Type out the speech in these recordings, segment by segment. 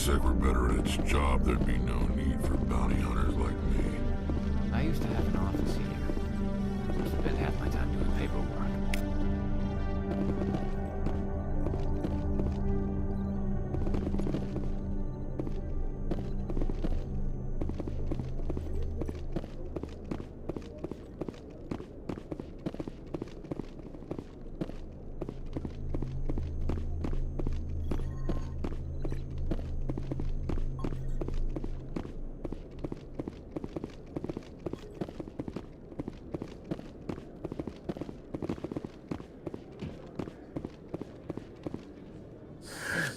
ASEC were better at its job, there'd be no need for bounty hunters like me. I used to have an office here. Spent half my time doing paperwork.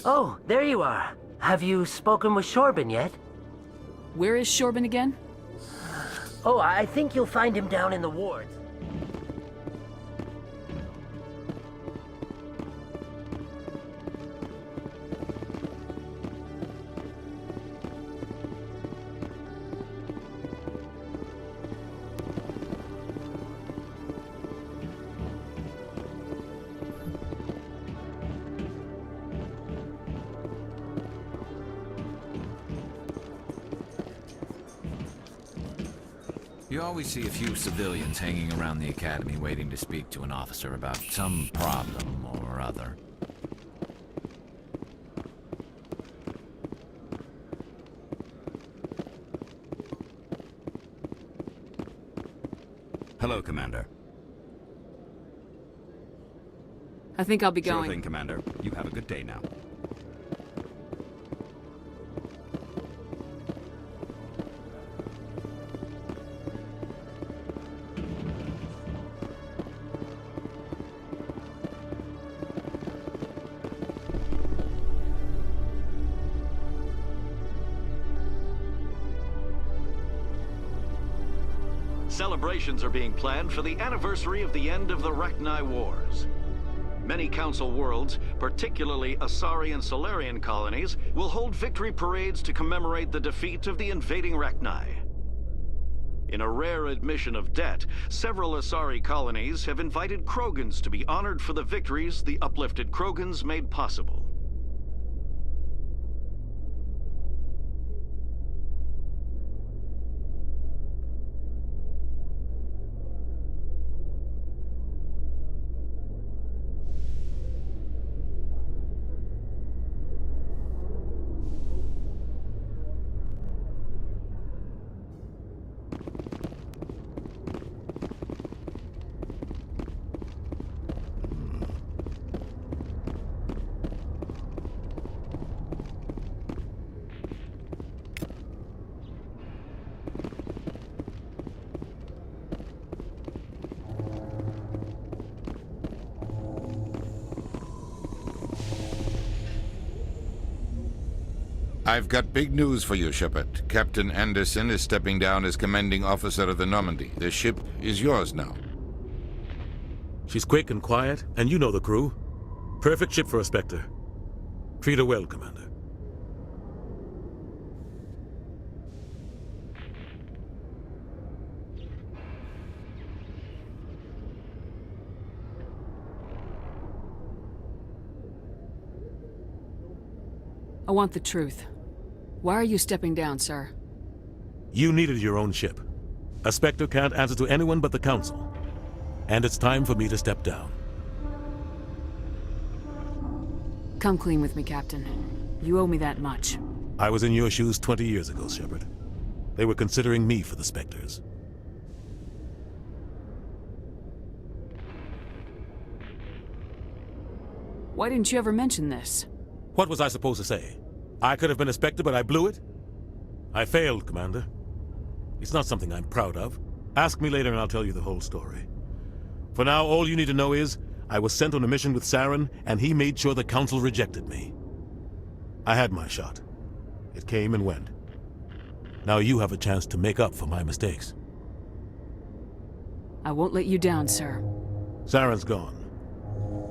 Oh, there you are. Have you spoken with Shorben yet? Where is Shorben again? Oh, I think you'll find him down in the wards. You always see a few civilians hanging around the academy waiting to speak to an officer about some problem or other. Hello, Commander. I think I'll be Sure going. thing, Commander. You have a good day now. Celebrations are being planned for the anniversary of the end of the Rachni Wars. Many Council worlds, particularly Asari and Solarian colonies, will hold victory parades to commemorate the defeat of the invading Rachni. In a rare admission of debt, several Asari colonies have invited Krogans to be honored for the victories the uplifted Krogans made possible. I've got big news for you, Shepard. Captain Anderson is stepping down as commanding officer of the Normandy. The ship is yours now. She's quick and quiet, and you know the crew. Perfect ship for a Spectre. Treat her well, Commander. I want the truth. Why are you stepping down, sir? You needed your own ship. A Spectre can't answer to anyone but the Council. And it's time for me to step down. Come clean with me, Captain. You owe me that much. I was in your shoes 20 years ago, Shepard. They were considering me for the Spectres. Why didn't you ever mention this? What was I supposed to say? I could have been a Spectre, but I blew it? I failed, Commander. It's not something I'm proud of. Ask me later and I'll tell you the whole story. For now, all you need to know is, I was sent on a mission with Saren, and he made sure the Council rejected me. I had my shot. It came and went. Now you have a chance to make up for my mistakes. I won't let you down, sir. Saren's gone.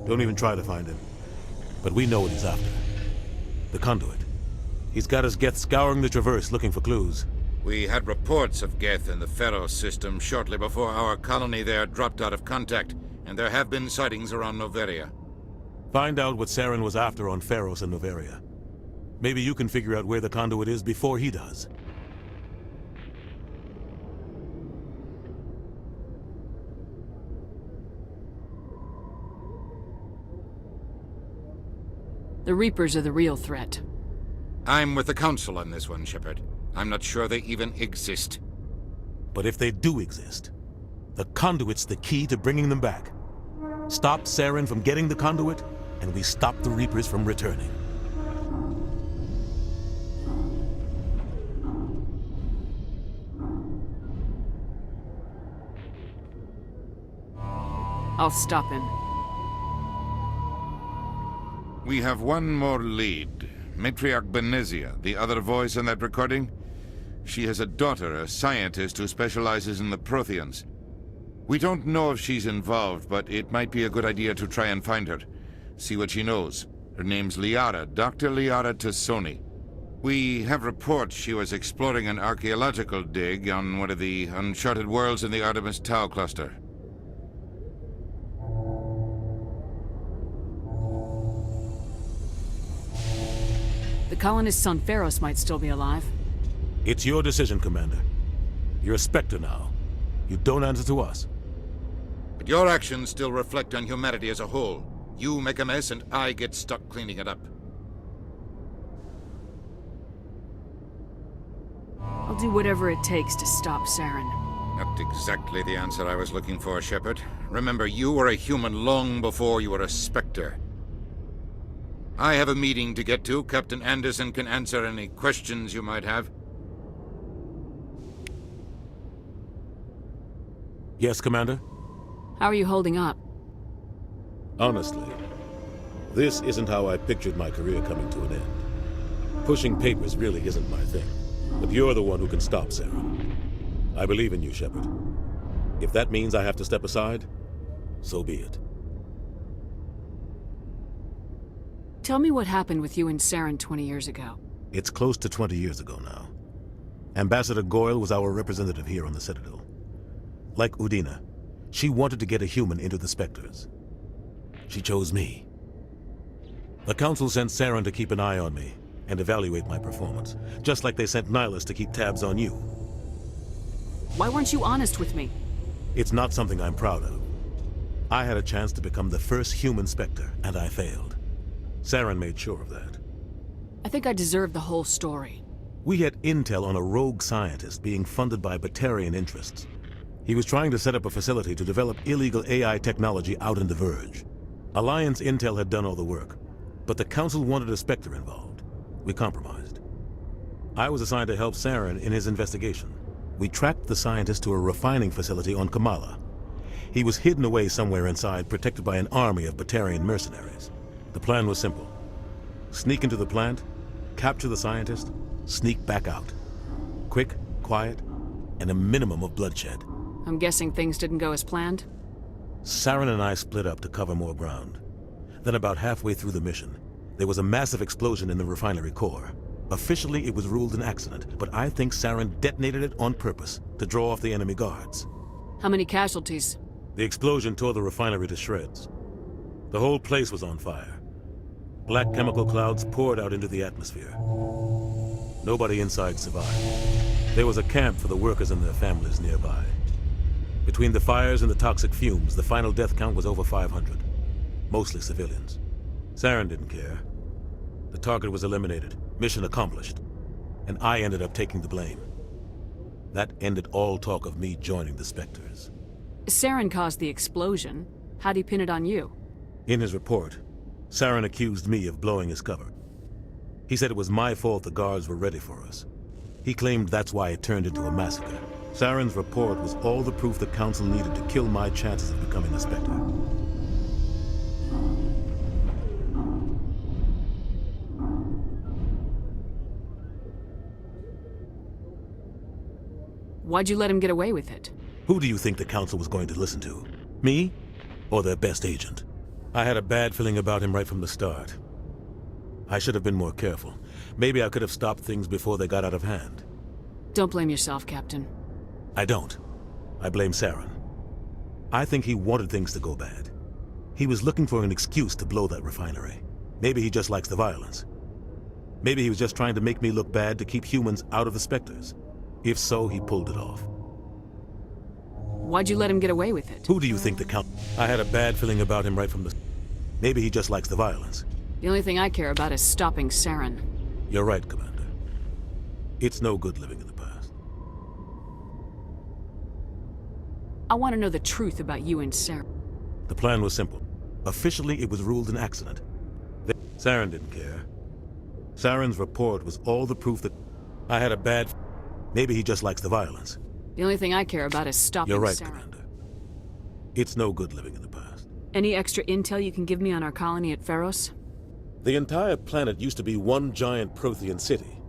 Don't even try to find him. But we know what he's after. The Conduit. He's got his Geth scouring the Traverse looking for clues. We had reports of Geth in the Pharos system shortly before our colony there dropped out of contact, and there have been sightings around Noveria. Find out what Saren was after on Pharos and Noveria. Maybe you can figure out where the conduit is before he does. The Reapers are the real threat. I'm with the Council on this one, Shepard. I'm not sure they even exist. But if they do exist, the conduit's the key to bringing them back. Stop Saren from getting the conduit, and we stop the Reapers from returning. I'll stop him. We have one more lead. Matriarch Benezia, the other voice in that recording. She has a daughter, a scientist who specializes in the Protheans. We don't know if she's involved, but it might be a good idea to try and find her. See what she knows. Her name's Liara, Dr. Liara Tassoni. We have reports she was exploring an archaeological dig on one of the uncharted worlds in the Artemis Tau cluster. The colonists on Feros might still be alive. It's your decision, Commander. You're a Spectre now. You don't answer to us. But your actions still reflect on humanity as a whole. You make a mess and I get stuck cleaning it up. I'll do whatever it takes to stop Saren. Not exactly the answer I was looking for, Shepard. Remember, you were a human long before you were a Spectre. I have a meeting to get to. Captain Anderson can answer any questions you might have. Yes, Commander? How are you holding up? Honestly, this isn't how I pictured my career coming to an end. Pushing papers really isn't my thing. But you're the one who can stop Saren. I believe in you, Shepard. If that means I have to step aside, so be it. Tell me what happened with you and Saren 20 years ago. It's close to 20 years ago now. Ambassador Goyle was our representative here on the Citadel. Like Udina, she wanted to get a human into the Spectres. She chose me. The Council sent Saren to keep an eye on me and evaluate my performance, just like they sent Nihilus to keep tabs on you. Why weren't you honest with me? It's not something I'm proud of. I had a chance to become the first human Spectre, and I failed. Saren made sure of that. I think I deserve the whole story. We had intel on a rogue scientist being funded by Batarian interests. He was trying to set up a facility to develop illegal AI technology out in the Verge. Alliance intel had done all the work, but the Council wanted a Spectre involved. We compromised. I was assigned to help Saren in his investigation. We tracked the scientist to a refining facility on Kamala. He was hidden away somewhere inside, protected by an army of Batarian mercenaries. The plan was simple. Sneak into the plant, capture the scientist, sneak back out. Quick, quiet, and a minimum of bloodshed. I'm guessing things didn't go as planned? Saren and I split up to cover more ground. Then about halfway through the mission, there was a massive explosion in the refinery core. Officially, it was ruled an accident, but I think Saren detonated it on purpose to draw off the enemy guards. How many casualties? The explosion tore the refinery to shreds. The whole place was on fire. Black chemical clouds poured out into the atmosphere. Nobody inside survived. There was a camp for the workers and their families nearby. Between the fires and the toxic fumes, the final death count was over 500. Mostly civilians. Saren didn't care. The target was eliminated, mission accomplished, and I ended up taking the blame. That ended all talk of me joining the Spectres. Saren caused the explosion. How'd he pin it on you? In his report, Saren accused me of blowing his cover. He said it was my fault the guards were ready for us. He claimed that's why it turned into a massacre. Saren's report was all the proof the Council needed to kill my chances of becoming a Spectre. Why'd you let him get away with it? Who do you think the Council was going to listen to? Me? Or their best agent? I had a bad feeling about him right from the start. I should have been more careful. Maybe I could have stopped things before they got out of hand. Don't blame yourself, Captain. I don't. I blame Saren. I think he wanted things to go bad. He was looking for an excuse to blow that refinery. Maybe he just likes the violence. Maybe he was just trying to make me look bad to keep humans out of the Spectres. If so, he pulled it off. Why'd you let him get away with it? Who do you think the Count... I had a bad feeling about him right from the... Maybe he just likes the violence. The only thing I care about is stopping Saren. You're right, Commander. It's no good living in the past. I want to know the truth about you and Saren. The plan was simple. Officially, it was ruled an accident. Saren didn't care. Saren's report was all the proof that I had a bad... Maybe he just likes the violence. The only thing I care about is stopping You're right, Saren. Commander. It's no good living in the past. Any extra intel you can give me on our colony at Pharos? The entire planet used to be one giant Prothean city.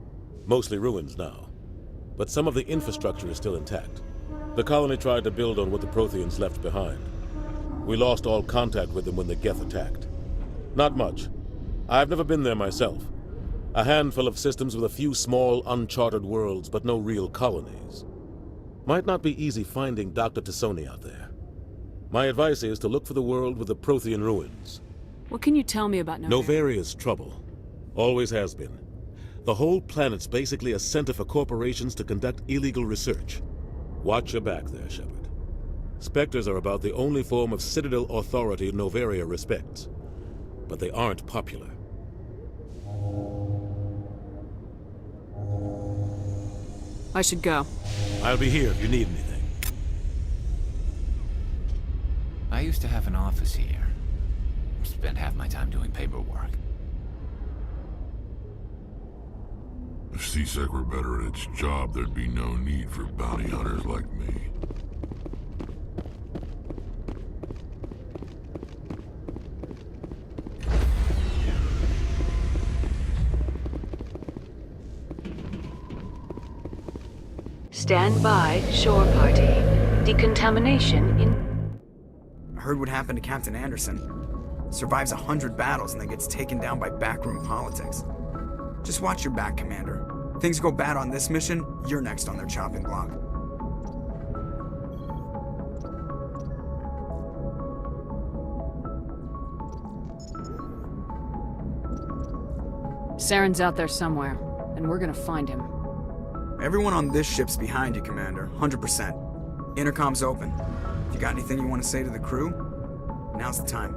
Mostly ruins now. But some of the infrastructure is still intact. The colony tried to build on what the Protheans left behind. We lost all contact with them when the Geth attacked. Not much. I've never been there myself. A handful of systems with a few small, uncharted worlds, but no real colonies. Might not be easy finding Dr. T'Soni out there. My advice is to look for the world with the Prothean ruins. What can you tell me about Novaria? Novaria's trouble. Always has been. The whole planet's basically a center for corporations to conduct illegal research. Watch your back there, Shepard. Spectres are about the only form of Citadel authority Novaria respects. But they aren't popular. I should go. I'll be here if you need anything. I used to have an office here. Spent half my time doing paperwork. If C-Sec were better at its job, there'd be no need for bounty hunters like me. Stand by, shore party. Decontamination in... I heard what happened to Captain Anderson. Survives 100 battles and then gets taken down by backroom politics. Just watch your back, Commander. Things go bad on this mission, you're next on their chopping block. Saren's out there somewhere, and we're gonna find him. Everyone on this ship's behind you, Commander. 100%. Intercom's open. If you got anything you want to say to the crew, now's the time.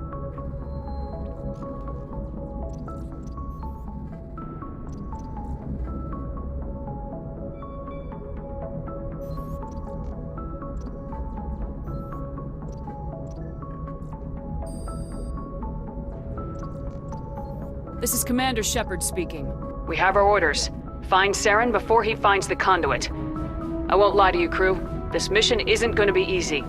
This is Commander Shepard speaking. We have our orders. Find Saren before he finds the conduit. I won't lie to you, crew. This mission isn't going to be easy.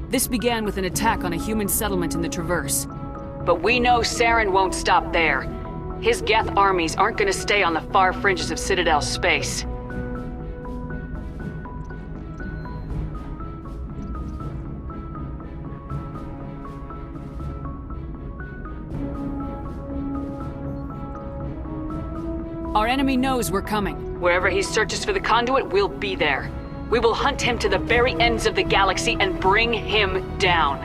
This began with an attack on a human settlement in the Traverse. But we know Saren won't stop there. His Geth armies aren't going to stay on the far fringes of Citadel space. Our enemy knows we're coming. Wherever he searches for the conduit, we'll be there. We will hunt him to the very ends of the galaxy and bring him down.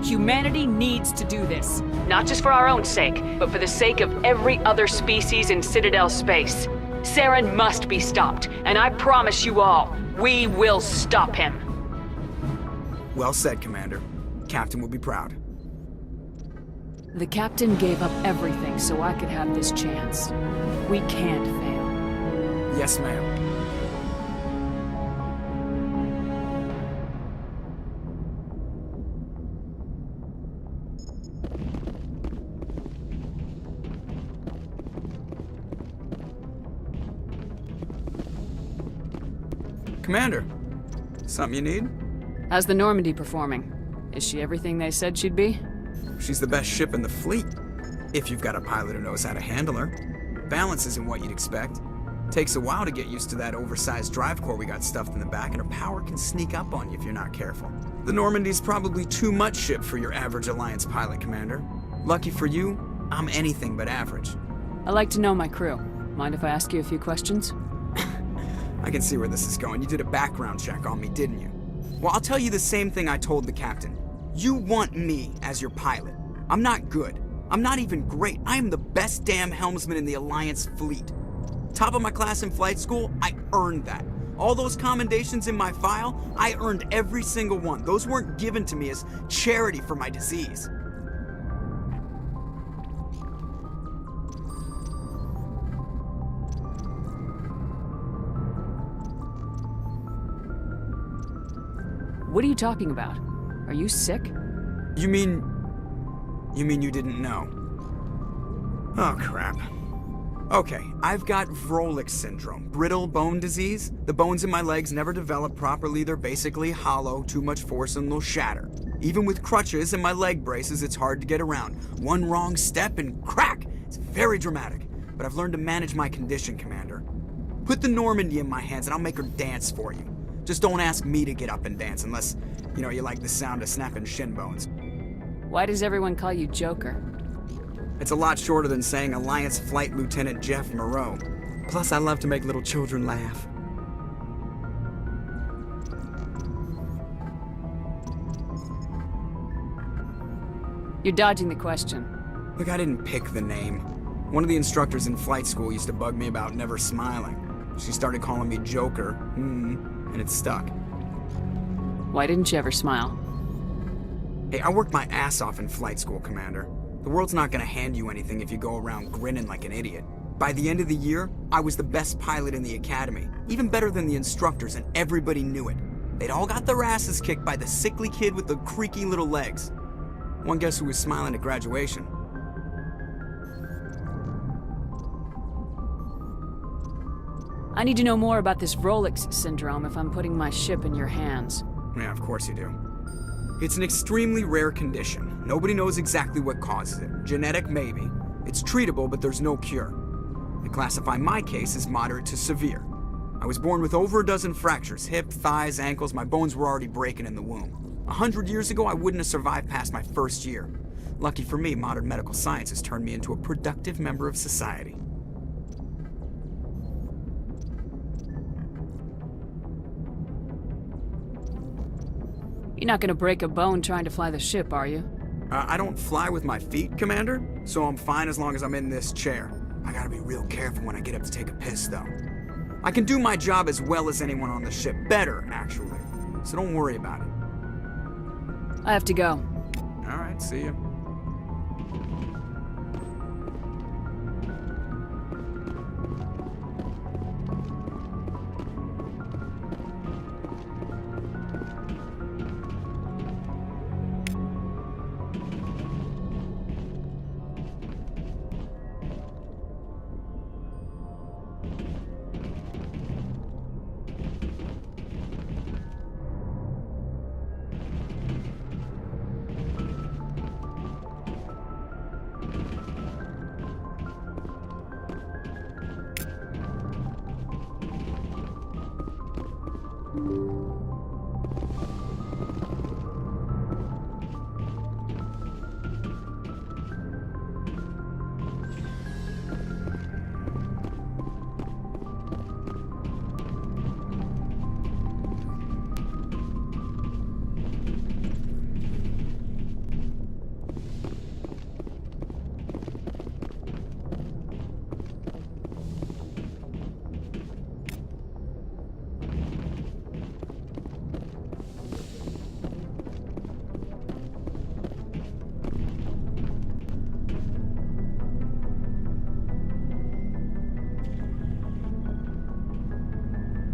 Humanity needs to do this. Not just for our own sake, but for the sake of every other species in Citadel space. Saren must be stopped, and I promise you all, we will stop him. Well said, Commander. Captain will be proud. The captain gave up everything so I could have this chance. We can't fail. Yes, ma'am. Commander, something you need? How's the Normandy performing? Is she everything they said she'd be? She's the best ship in the fleet, if you've got a pilot who knows how to handle her. Balance isn't what you'd expect. Takes a while to get used to that oversized drive core we got stuffed in the back, and her power can sneak up on you if you're not careful. The Normandy's probably too much ship for your average Alliance pilot, Commander. Lucky for you, I'm anything but average. I like to know my crew. Mind if I ask you a few questions? I can see where this is going. You did a background check on me, didn't you? Well, I'll tell you the same thing I told the captain. You want me as your pilot. I'm not good. I'm not even great. I am the best damn helmsman in the Alliance fleet. Top of my class in flight school, I earned that. All those commendations in my file, I earned every single one. Those weren't given to me as charity for my disease. What are you talking about? Are you sick? You mean you didn't know? Oh, crap. Okay, I've got Vrolik syndrome, brittle bone disease. The bones in my legs never develop properly. They're basically hollow, too much force and they'll shatter. Even with crutches and my leg braces, it's hard to get around. One wrong step and crack! It's very dramatic. But I've learned to manage my condition, Commander. Put the Normandy in my hands and I'll make her dance for you. Just don't ask me to get up and dance unless, you like the sound of snapping shin bones. Why does everyone call you Joker? It's a lot shorter than saying Alliance Flight Lieutenant Jeff Moreau. Plus, I love to make little children laugh. You're dodging the question. Look, I didn't pick the name. One of the instructors in flight school used to bug me about never smiling. She started calling me Joker, and it stuck. Why didn't you ever smile? Hey, I worked my ass off in flight school, Commander. The world's not gonna hand you anything if you go around grinning like an idiot. By the end of the year, I was the best pilot in the academy, even better than the instructors, and everybody knew it. They'd all got their asses kicked by the sickly kid with the creaky little legs. One guess who was smiling at graduation? I need to know more about this Vrolik syndrome if I'm putting my ship in your hands. Yeah, of course you do. It's an extremely rare condition. Nobody knows exactly what causes it. Genetic, maybe. It's treatable, but there's no cure. I classify my case as moderate to severe. I was born with over a dozen fractures, hip, thighs, ankles. My bones were already breaking in the womb. 100 years ago, I wouldn't have survived past my first year. Lucky for me, modern medical science has turned me into a productive member of society. You're not gonna break a bone trying to fly the ship, are you? I don't fly with my feet, Commander, so I'm fine as long as I'm in this chair. I gotta be real careful when I get up to take a piss, though. I can do my job as well as anyone on the ship. Better, actually. So don't worry about it. I have to go. All right, see you.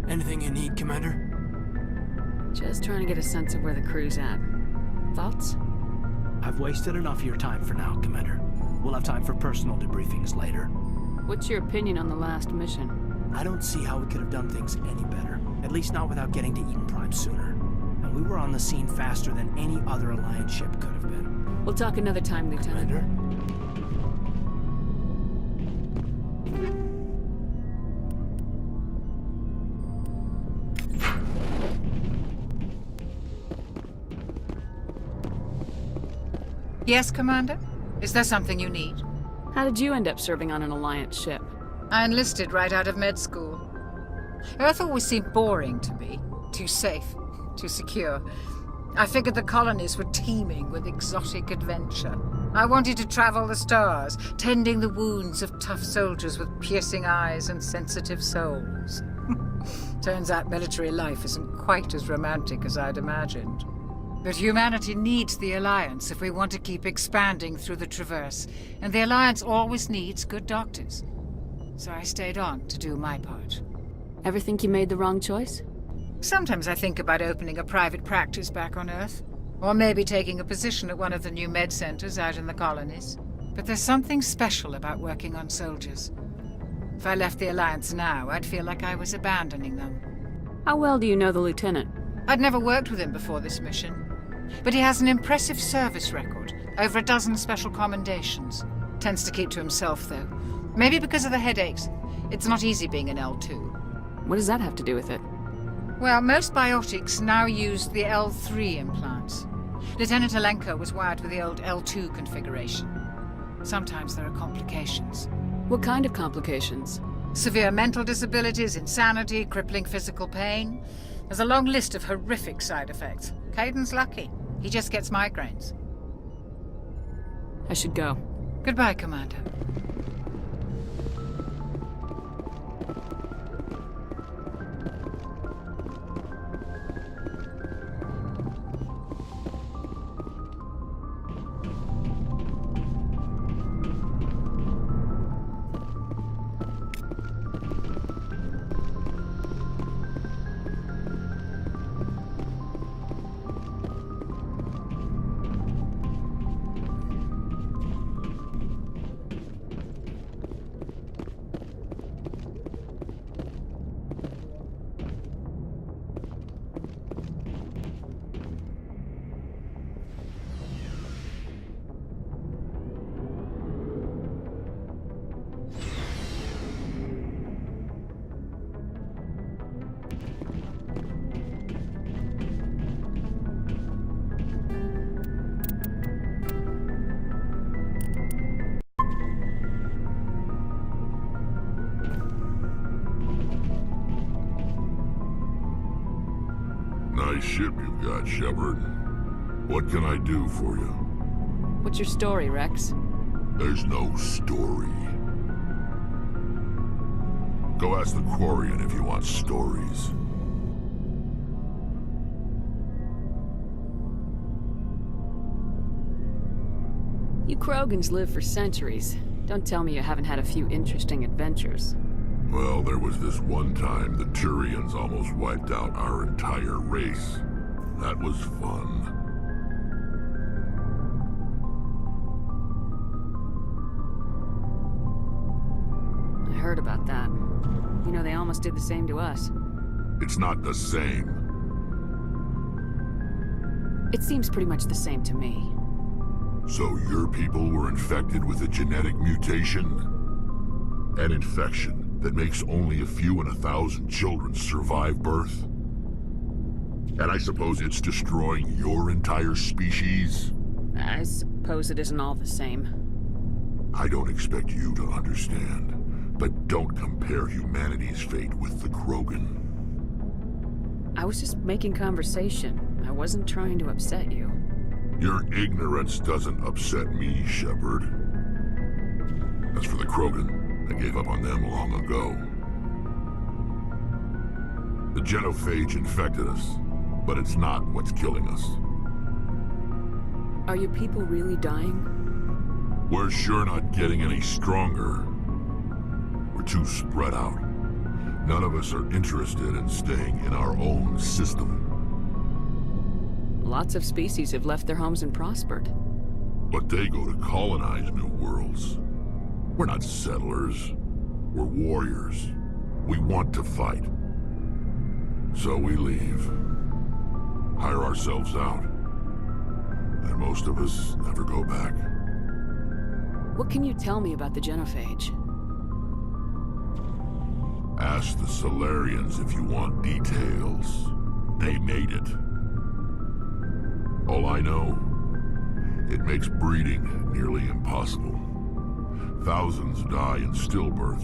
Anything you need, Commander? Just trying to get a sense of where the crew's at. Thoughts? I've wasted enough of your time for now, Commander. We'll have time for personal debriefings later. What's your opinion on the last mission? I don't see how we could have done things any better. At least not without getting to Eden Prime sooner. And we were on the scene faster than any other Alliance ship could have been. We'll talk another time, Lieutenant. Commander? Yes, Commander? Is there something you need? How did you end up serving on an Alliance ship? I enlisted right out of med school. Earth always seemed boring to me. Too safe, too secure. I figured the colonies were teeming with exotic adventure. I wanted to travel the stars, tending the wounds of tough soldiers with piercing eyes and sensitive souls. Turns out military life isn't quite as romantic as I'd imagined. But humanity needs the Alliance if we want to keep expanding through the Traverse, and the Alliance always needs good doctors. So I stayed on to do my part. Ever think you made the wrong choice? Sometimes I think about opening a private practice back on Earth, or maybe taking a position at one of the new med centers out in the colonies. But there's something special about working on soldiers. If I left the Alliance now, I'd feel like I was abandoning them. How well do you know the Lieutenant? I'd never worked with him before this mission. But he has an impressive service record, over a dozen special commendations. Tends to keep to himself, though. Maybe because of the headaches. It's not easy being an L2. What does that have to do with it? Well, most biotics now use the L3 implants. Lieutenant Alenko was wired with the old L2 configuration. Sometimes there are complications. What kind of complications? Severe mental disabilities, insanity, crippling physical pain. There's a long list of horrific side effects. Caden's lucky. He just gets migraines. I should go. Goodbye, Commander. Nice ship you've got, Shepard. What can I do for you? What's your story, Rex? There's no story. Go ask the Quarian if you want stories. You Krogans live for centuries. Don't tell me you haven't had a few interesting adventures. Well, there was this one time the Turians almost wiped out our entire race. That was fun. I heard about that. You know, they almost did the same to us. It's not the same. It seems pretty much the same to me. So your people were infected with a genetic mutation? An infection that makes only a few in 1,000 children survive birth? And I suppose it's destroying your entire species? I suppose it isn't all the same. I don't expect you to understand, but don't compare humanity's fate with the Krogan. I was just making conversation. I wasn't trying to upset you. Your ignorance doesn't upset me, Shepard. As for the Krogan, I gave up on them long ago. The genophage infected us, but it's not what's killing us. Are your people really dying? We're sure not getting any stronger. We're too spread out. None of us are interested in staying in our own system. Lots of species have left their homes and prospered. But they go to colonize new worlds. We're not settlers. We're warriors. We want to fight. So we leave. Hire ourselves out. And most of us never go back. What can you tell me about the genophage? Ask the Solarians if you want details. They made it. All I know It makes breeding nearly impossible. Thousands die in stillbirth,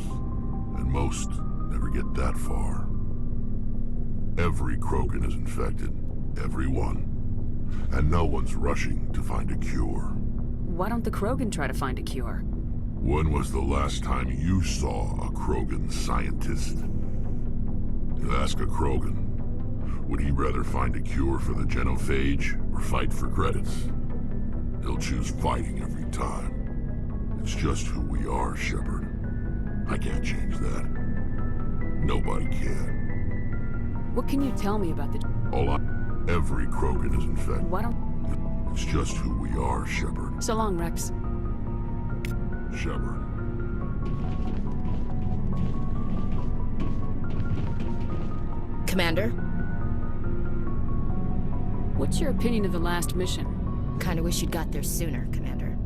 and most never get that far. Every Krogan is infected. Every one. And no one's rushing to find a cure. Why don't the Krogan try to find a cure? When was the last time you saw a Krogan scientist? Ask a Krogan. Would he rather find a cure for the genophage or fight for credits? He'll choose fighting every time. It's just who we are, Shepard. I can't change that. Nobody can. What can you tell me about the... Every Krogan is infected. Why don't... It's just who we are, Shepard. So long, Rex. Shepard. Commander? What's your opinion of the last mission? Kinda wish you'd got there sooner, Commander.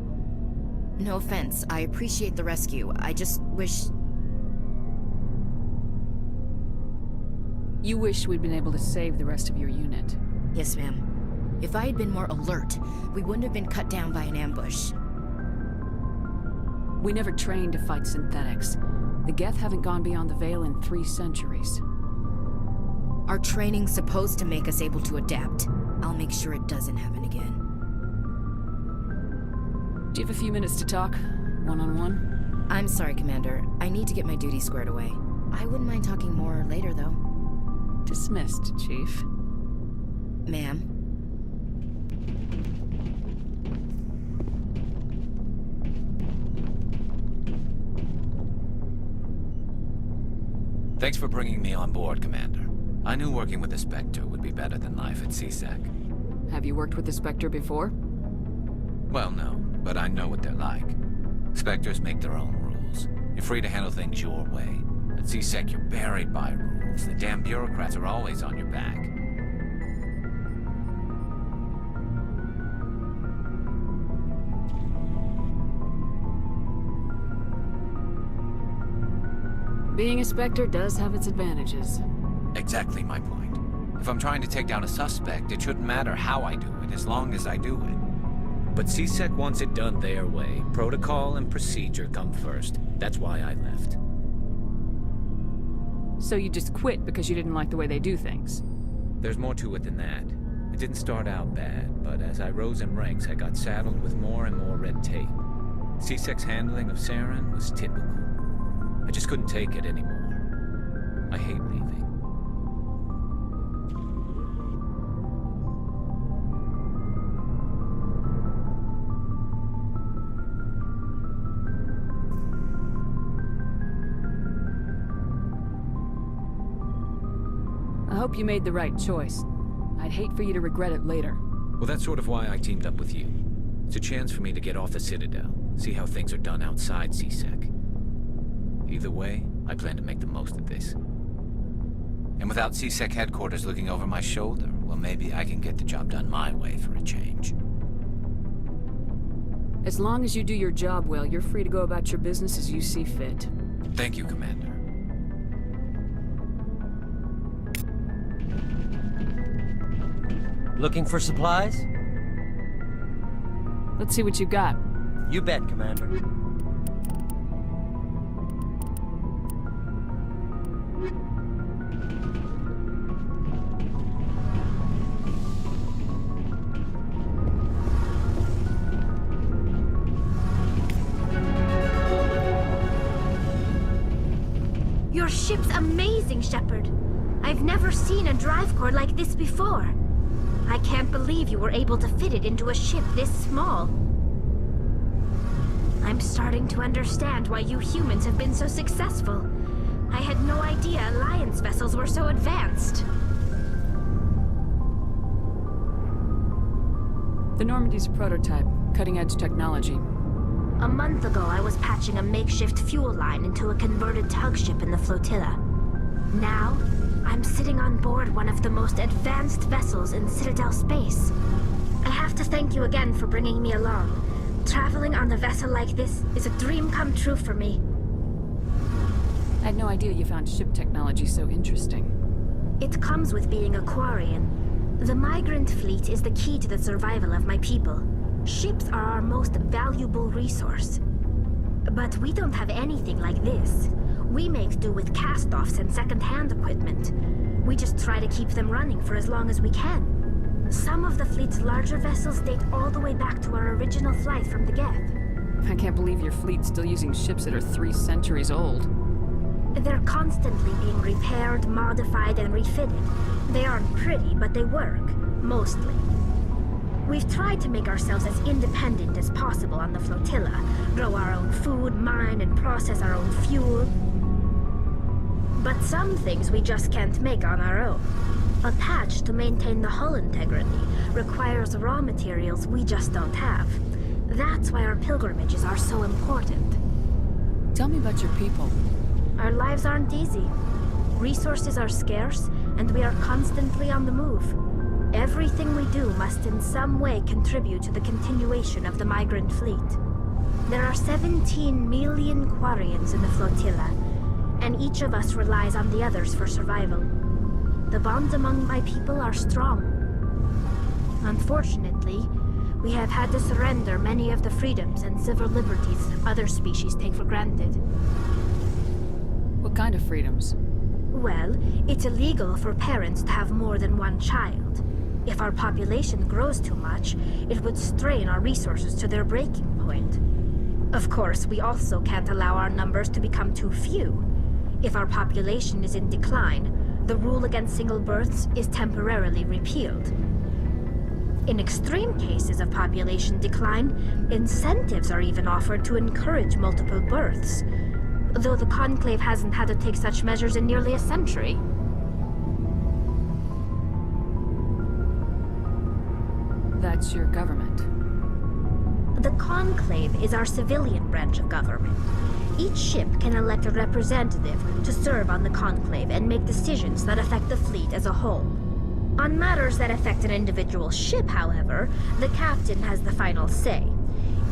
No offense, I appreciate the rescue. I just wish... You wish we'd been able to save the rest of your unit. Yes, ma'am. If I had been more alert, we wouldn't have been cut down by an ambush. We never trained to fight synthetics. The Geth haven't gone beyond the Veil in 3 centuries. Our training's supposed to make us able to adapt. I'll make sure it doesn't happen again. Do you have a few minutes to talk? One-on-one? I'm sorry, Commander. I need to get my duty squared away. I wouldn't mind talking more later, though. Dismissed, Chief. Ma'am? Thanks for bringing me on board, Commander. I knew working with the Spectre would be better than life at CSEC. Have you worked with the Spectre before? Well, no, but I know what they're like. Spectres make their own rules. You're free to handle things your way. At CSEC, you're buried by rules. The damn bureaucrats are always on your back. Being a Spectre does have its advantages. Exactly my point. If I'm trying to take down a suspect, it shouldn't matter how I do it, as long as I do it. But CSEC wants it done their way. Protocol and procedure come first. That's why I left. So you just quit because you didn't like the way they do things? There's more to it than that. It didn't start out bad, but as I rose in ranks, I got saddled with more and more red tape. CSEC's handling of Saren was typical. I just couldn't take it anymore. I hate leaving. I hope you made the right choice. I'd hate for you to regret it later. Well, that's sort of why I teamed up with you. It's a chance for me to get off the Citadel, see how things are done outside CSEC. Either way, I plan to make the most of this. And without CSEC headquarters looking over my shoulder, well, maybe I can get the job done my way for a change. As long as you do your job well, you're free to go about your business as you see fit. Thank you, Commander. Looking for supplies? Let's see what you got. You bet, Commander. Your ship's amazing, Shepard. I've never seen a drive core like this before. I can't believe you were able to fit it into a ship this small. I'm starting to understand why you humans have been so successful. I had no idea Alliance vessels were so advanced. The Normandy's a prototype, cutting-edge technology. A month ago, I was patching a makeshift fuel line into a converted tug ship in the flotilla. Now, I'm sitting on board one of the most advanced vessels in Citadel space. I have to thank you again for bringing me along. Traveling on a vessel like this is a dream come true for me. I had no idea you found ship technology so interesting. It comes with being a Quarian. The migrant fleet is the key to the survival of my people. Ships are our most valuable resource. But we don't have anything like this. We make do with cast-offs and second-hand equipment. We just try to keep them running for as long as we can. Some of the fleet's larger vessels date all the way back to our original flight from the Geth. I can't believe your fleet's still using ships that are 3 centuries old. They're constantly being repaired, modified, and refitted. They aren't pretty, but they work. Mostly. We've tried to make ourselves as independent as possible on the flotilla, grow our own food, mine, and process our own fuel. But some things we just can't make on our own. A patch to maintain the hull integrity requires raw materials we just don't have. That's why our pilgrimages are so important. Tell me about your people. Our lives aren't easy. Resources are scarce, and we are constantly on the move. Everything we do must in some way contribute to the continuation of the migrant fleet. There are 17 million Quarians in the flotilla, and each of us relies on the others for survival. The bonds among my people are strong. Unfortunately, we have had to surrender many of the freedoms and civil liberties other species take for granted. What kind of freedoms? Well, it's illegal for parents to have more than one child. If our population grows too much, it would strain our resources to their breaking point. Of course, we also can't allow our numbers to become too few. If our population is in decline, the rule against single births is temporarily repealed. In extreme cases of population decline, incentives are even offered to encourage multiple births, though the Conclave hasn't had to take such measures in nearly a century. That's your government. The Conclave is our civilian branch of government. Each ship can elect a representative to serve on the Conclave and make decisions that affect the fleet as a whole. On matters that affect an individual ship, however, the captain has the final say.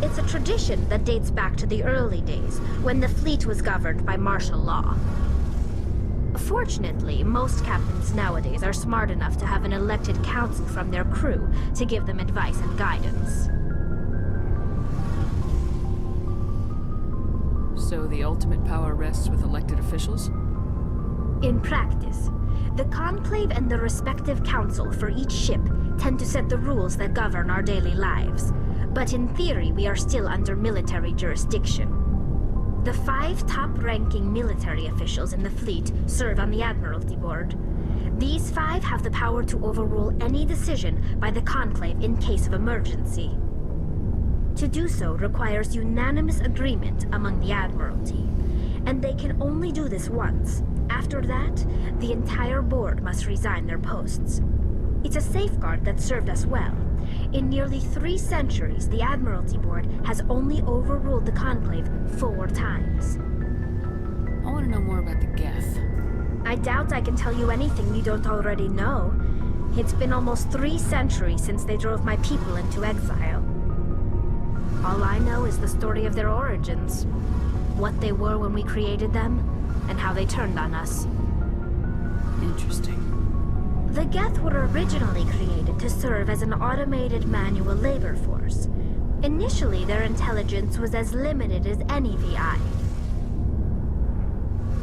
It's a tradition that dates back to the early days, when the fleet was governed by martial law. Fortunately, most captains nowadays are smart enough to have an elected council from their crew to give them advice and guidance. So the ultimate power rests with elected officials? In practice, the Conclave and the respective council for each ship tend to set the rules that govern our daily lives. But in theory, we are still under military jurisdiction. The 5 top-ranking military officials in the fleet serve on the Admiralty Board. These 5 have the power to overrule any decision by the Conclave in case of emergency. To do so requires unanimous agreement among the Admiralty, and they can only do this once. After that, the entire board must resign their posts. It's a safeguard that served us well. In nearly 3 centuries, the Admiralty Board has only overruled the Conclave 4 times. I want to know more about the Geth. I doubt I can tell you anything you don't already know. It's been almost 3 centuries since they drove my people into exile. All I know is the story of their origins, what they were when we created them, and how they turned on us. Interesting. The Geth were originally created to serve as an automated manual labor force. Initially, their intelligence was as limited as any VI.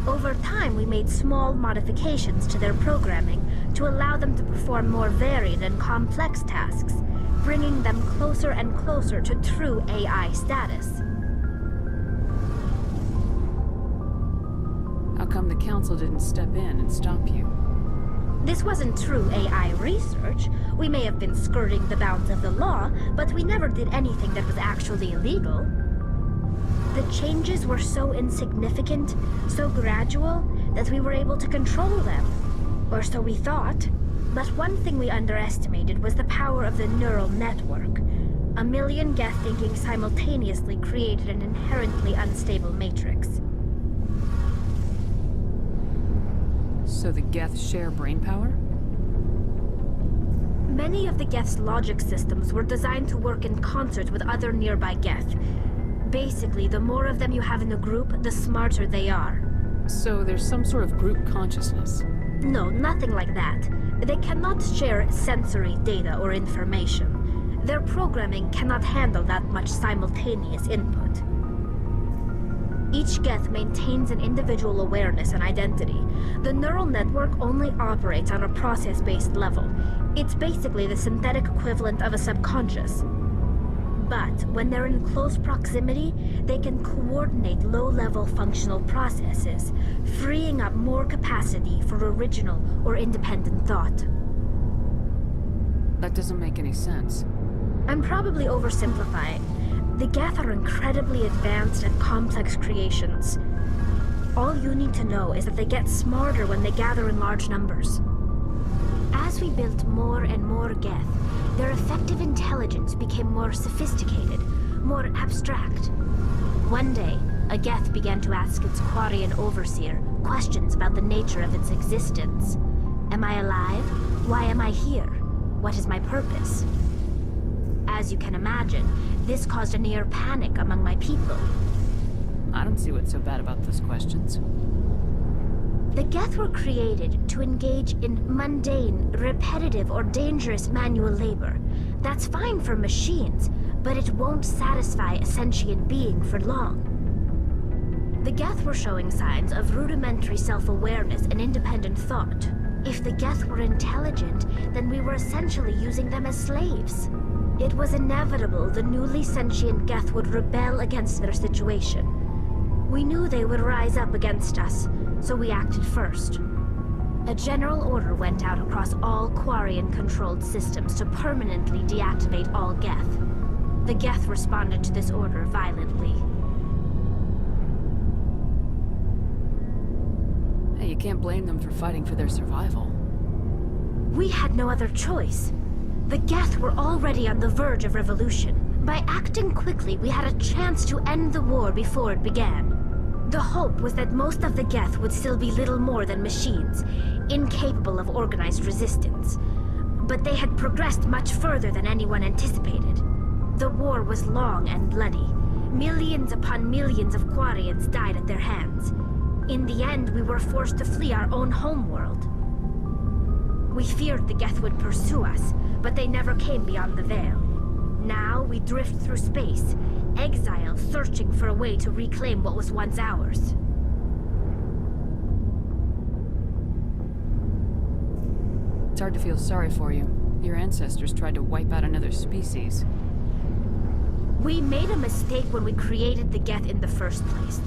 Over time, we made small modifications to their programming to allow them to perform more varied and complex tasks, bringing them closer and closer to true AI status. How come the Council didn't step in and stop you? This wasn't true AI research. We may have been skirting the bounds of the law, but we never did anything that was actually illegal. The changes were so insignificant, so gradual, that we were able to control them. Or so we thought. But one thing we underestimated was the power of the neural network. A million Geth thinking simultaneously created an inherently unstable matrix. So the Geth share brainpower? Many of the Geth's logic systems were designed to work in concert with other nearby Geth. Basically, the more of them you have in a group, the smarter they are. So there's some sort of group consciousness? No, nothing like that. They cannot share sensory data or information. Their programming cannot handle that much simultaneous input. Each Geth maintains an individual awareness and identity. The neural network only operates on a process-based level. It's basically the synthetic equivalent of a subconscious. But when they're in close proximity, they can coordinate low-level functional processes, freeing up more capacity for original or independent thought. That doesn't make any sense. I'm probably oversimplifying. The Geth are incredibly advanced and complex creations. All you need to know is that they get smarter when they gather in large numbers. As we built more and more Geth, their effective intelligence became more sophisticated, more abstract. One day, a Geth began to ask its Quarian overseer questions about the nature of its existence. Am I alive? Why am I here? What is my purpose? As you can imagine, this caused a near panic among my people. I don't see what's so bad about those questions. The Geth were created to engage in mundane, repetitive, or dangerous manual labor. That's fine for machines, but it won't satisfy a sentient being for long. The Geth were showing signs of rudimentary self-awareness and independent thought. If the Geth were intelligent, then we were essentially using them as slaves. It was inevitable the newly sentient Geth would rebel against their situation. We knew they would rise up against us, so we acted first. A general order went out across all Quarian-controlled systems to permanently deactivate all Geth. The Geth responded to this order violently. Hey, you can't blame them for fighting for their survival. We had no other choice. The Geth were already on the verge of revolution. By acting quickly, we had a chance to end the war before it began. The hope was that most of the Geth would still be little more than machines, incapable of organized resistance. But they had progressed much further than anyone anticipated. The war was long and bloody. Millions upon millions of Quarians died at their hands. In the end, we were forced to flee our own homeworld. We feared the Geth would pursue us, but they never came beyond the Veil. Now we drift through space, exile searching for a way to reclaim what was once ours. It's hard to feel sorry for you. Your ancestors tried to wipe out another species. We made a mistake when we created the Geth in the first place.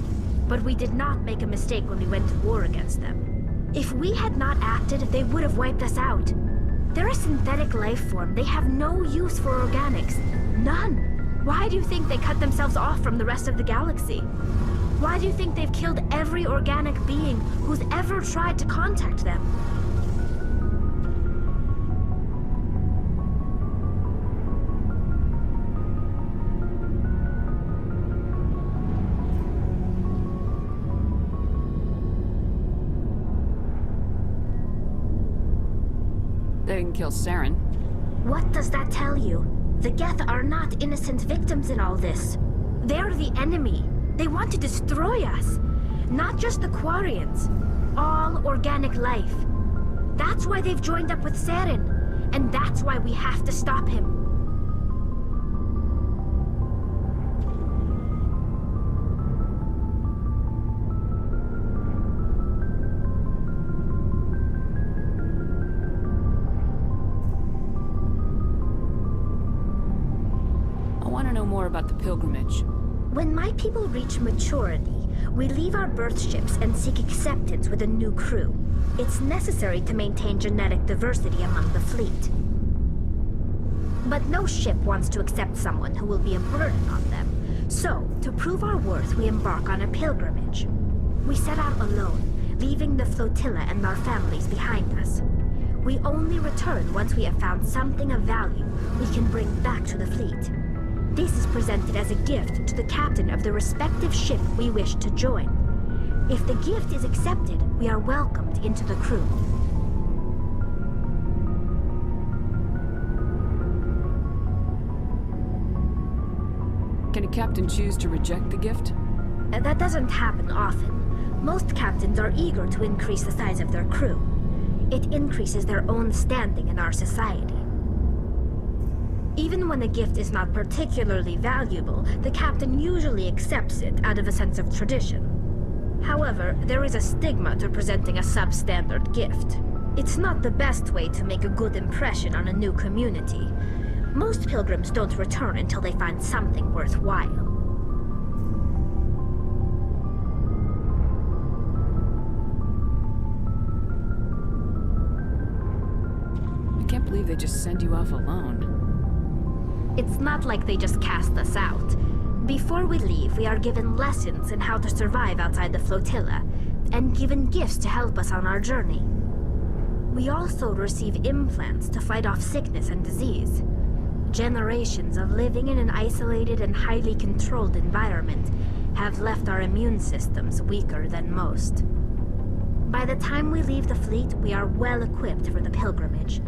But we did not make a mistake when we went to war against them. If we had not acted, they would have wiped us out. They're a synthetic life form. They have no use for organics. None. Why do you think they cut themselves off from the rest of the galaxy? Why do you think they've killed every organic being who's ever tried to contact them? They didn't kill Saren. What does that tell you? The Geth are not innocent victims in all this. They're the enemy. They want to destroy us. Not just the Quarians. All organic life. That's why they've joined up with Saren. And that's why we have to stop him. About the pilgrimage. When my people reach maturity, we leave our birth ships and seek acceptance with a new crew. It's necessary to maintain genetic diversity among the fleet. But no ship wants to accept someone who will be a burden on them. So, to prove our worth, we embark on a pilgrimage. We set out alone, leaving the flotilla and our families behind us. We only return once we have found something of value we can bring back to the fleet. This is presented as a gift to the captain of the respective ship we wish to join. If the gift is accepted, we are welcomed into the crew. Can a captain choose to reject the gift? That doesn't happen often. Most captains are eager to increase the size of their crew. It increases their own standing in our society. Even when a gift is not particularly valuable, the captain usually accepts it out of a sense of tradition. However, there is a stigma to presenting a substandard gift. It's not the best way to make a good impression on a new community. Most pilgrims don't return until they find something worthwhile. I can't believe they just send you off alone. It's not like they just cast us out. Before we leave, we are given lessons in how to survive outside the flotilla, and given gifts to help us on our journey. We also receive implants to fight off sickness and disease. Generations of living in an isolated and highly controlled environment have left our immune systems weaker than most. By the time we leave the fleet, we are well equipped for the pilgrimage.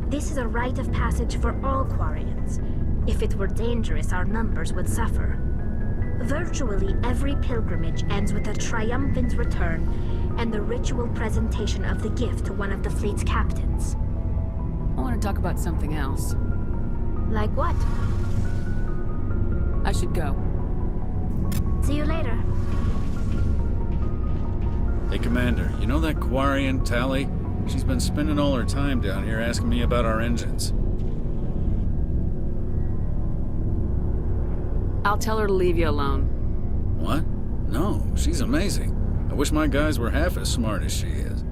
This is a rite of passage for all Quarians. If it were dangerous, our numbers would suffer. Virtually every pilgrimage ends with a triumphant return and the ritual presentation of the gift to one of the fleet's captains. I want to talk about something else. Like what? I should go. See you later. Hey, Commander, you know that Quarian, Tali? She's been spending all her time down here asking me about our engines. I'll tell her to leave you alone. What? No, she's amazing. I wish my guys were half as smart as she is.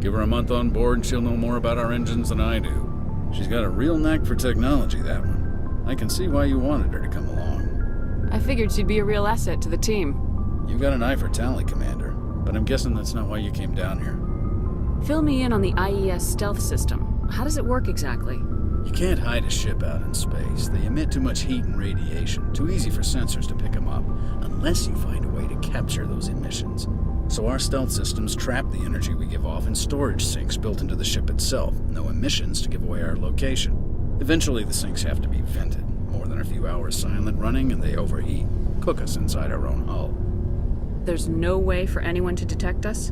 Give her a month on board and she'll know more about our engines than I do. She's got a real knack for technology, that one. I can see why you wanted her to come along. I figured she'd be a real asset to the team. You've got an eye for Tali, Commander, but I'm guessing that's not why you came down here. Fill me in on the IES stealth system. How does it work exactly? You can't hide a ship out in space. They emit too much heat and radiation. Too easy for sensors to pick them up, unless you find a way to capture those emissions. So our stealth systems trap the energy we give off in storage sinks built into the ship itself. No emissions to give away our location. Eventually the sinks have to be vented. More than a few hours silent running and they overheat. Cook us inside our own hull. There's no way for anyone to detect us?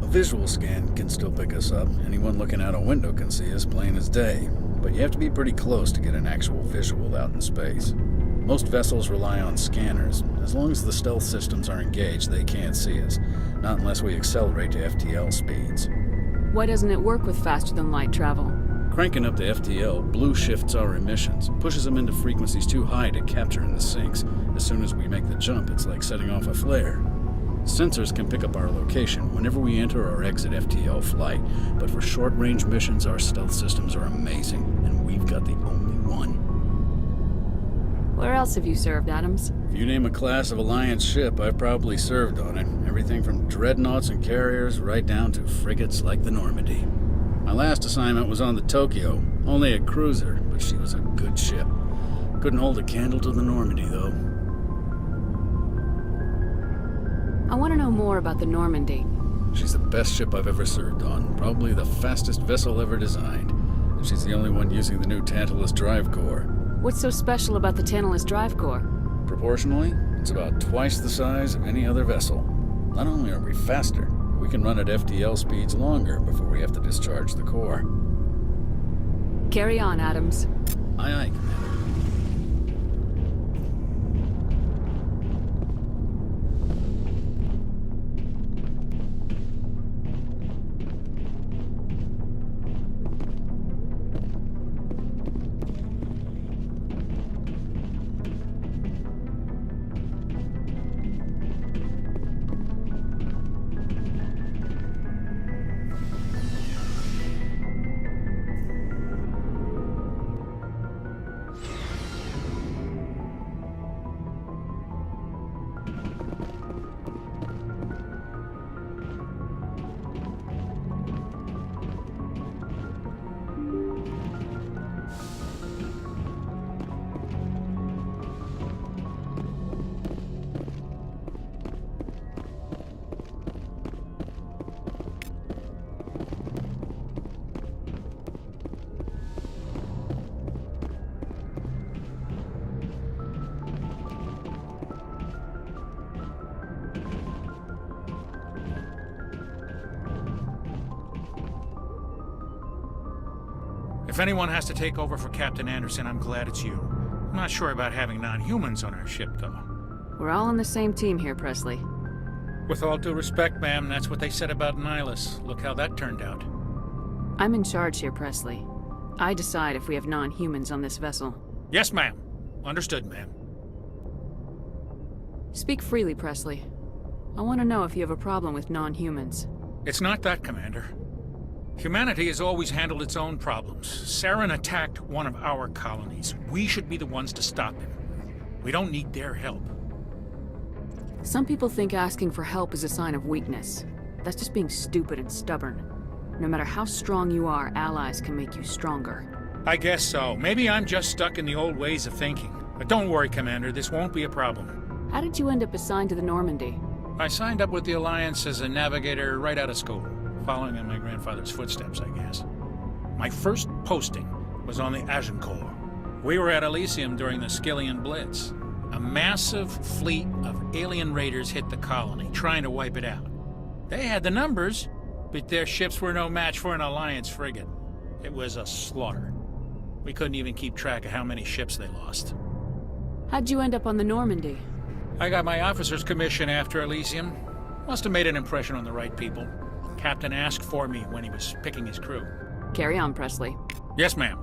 A visual scan can still pick us up. Anyone looking out a window can see us plain as day. But you have to be pretty close to get an actual visual out in space. Most vessels rely on scanners. As long as the stealth systems are engaged, they can't see us. Not unless we accelerate to FTL speeds. Why doesn't it work with faster-than-light travel? Cranking up to FTL blue shifts our emissions, pushes them into frequencies too high to capture in the sinks. As soon as we make the jump, it's like setting off a flare. Sensors can pick up our location whenever we enter or exit FTL flight, but for short-range missions, our stealth systems are amazing, and we've got the only one. Where else have you served, Adams? If you name a class of Alliance ship, I've probably served on it. Everything from dreadnoughts and carriers right down to frigates like the Normandy. My last assignment was on the Tokyo, only a cruiser, but she was a good ship. Couldn't hold a candle to the Normandy, though. I want to know more about the Normandy. She's the best ship I've ever served on, probably the fastest vessel ever designed. And she's the only one using the new Tantalus drive core. What's so special about the Tantalus drive core? Proportionally, it's about twice the size of any other vessel. Not only are we faster, we can run at FTL speeds longer before we have to discharge the core. Carry on, Adams. Aye, aye, Commander. If anyone has to take over for Captain Anderson, I'm glad it's you. I'm not sure about having non-humans on our ship, though. We're all on the same team here, Presley. With all due respect, ma'am, that's what they said about Nihilus. Look how that turned out. I'm in charge here, Presley. I decide if we have non-humans on this vessel. Yes, ma'am. Understood, ma'am. Speak freely, Presley. I want to know if you have a problem with non-humans. It's not that, Commander. Humanity has always handled its own problems. Saren attacked one of our colonies. We should be the ones to stop him. We don't need their help. Some people think asking for help is a sign of weakness. That's just being stupid and stubborn. No matter how strong you are, allies can make you stronger. I guess so. Maybe I'm just stuck in the old ways of thinking. But don't worry, Commander, this won't be a problem. How did you end up assigned to the Normandy? I signed up with the Alliance as a navigator right out of school, following in my grandfather's footsteps, I guess. My first posting was on the Agincourt. We were at Elysium during the Skyllian Blitz. A massive fleet of alien raiders hit the colony, trying to wipe it out. They had the numbers, but their ships were no match for an Alliance frigate. It was a slaughter. We couldn't even keep track of how many ships they lost. How'd you end up on the Normandy? I got my officer's commission after Elysium. Must have made an impression on the right people. Captain asked for me when he was picking his crew. Carry on, Presley. Yes, ma'am.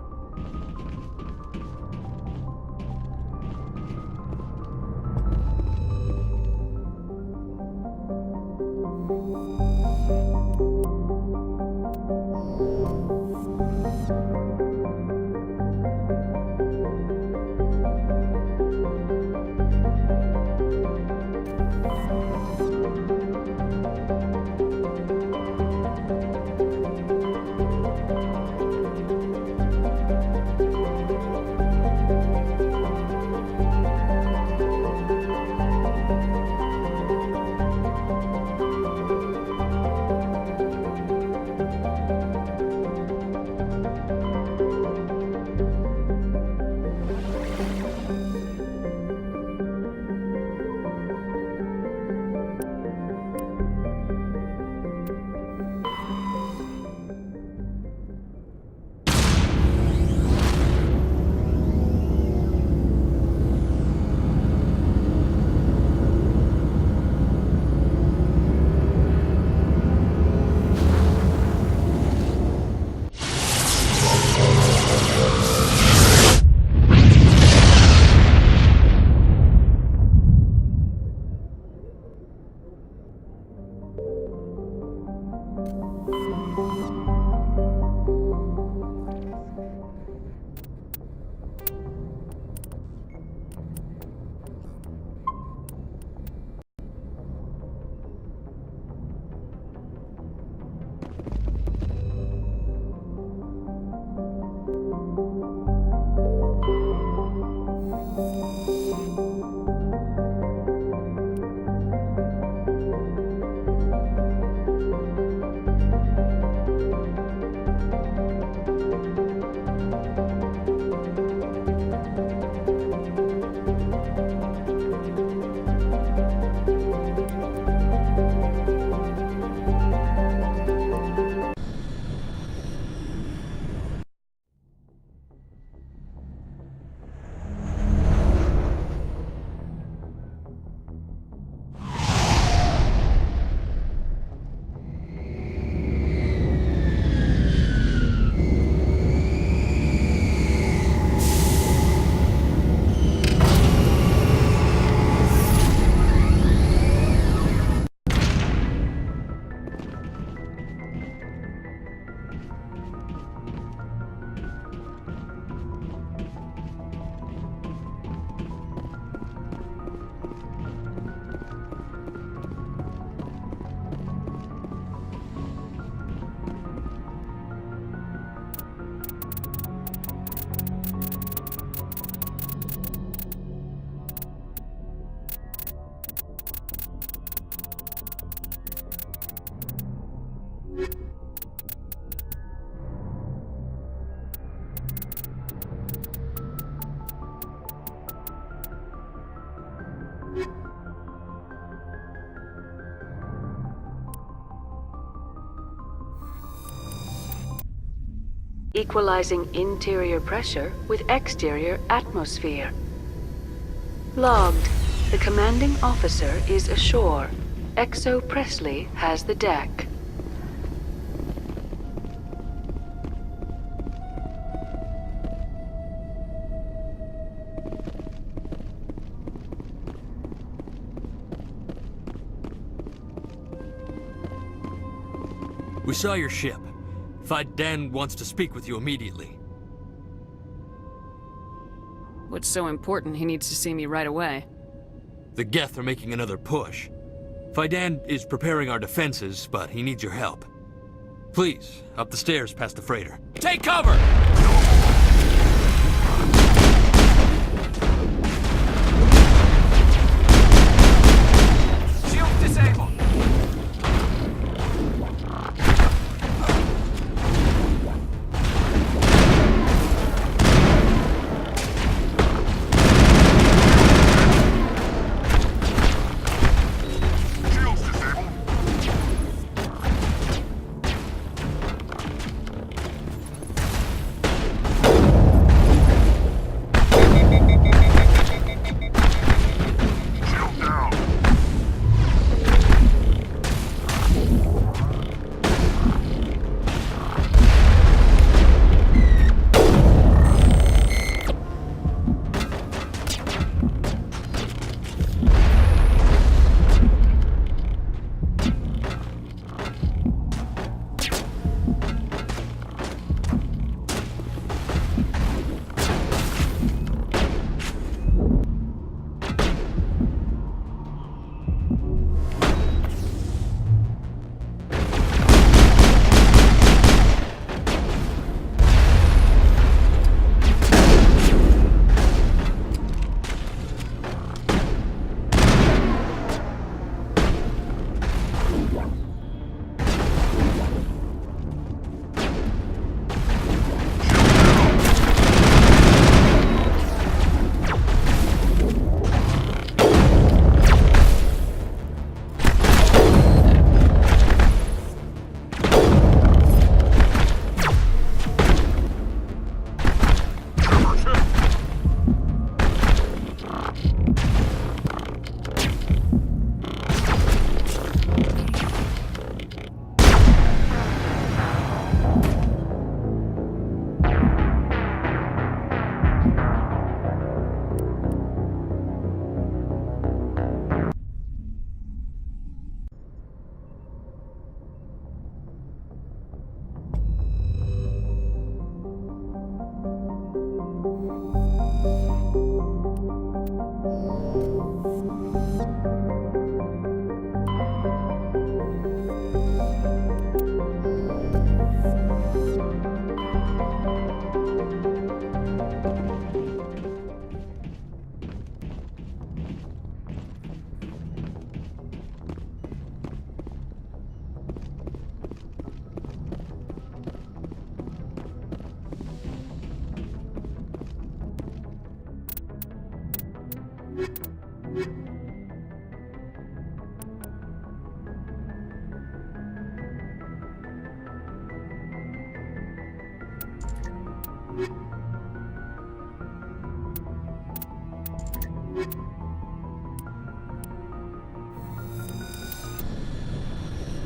Equalizing interior pressure with exterior atmosphere. Logged. The commanding officer is ashore. Exo Presley has the deck. We saw your ship. Faidan wants to speak with you immediately. What's so important he needs to see me right away? The Geth are making another push. Faidan is preparing our defenses, but he needs your help. Please, up the stairs past the freighter. Take cover! Shields disabled!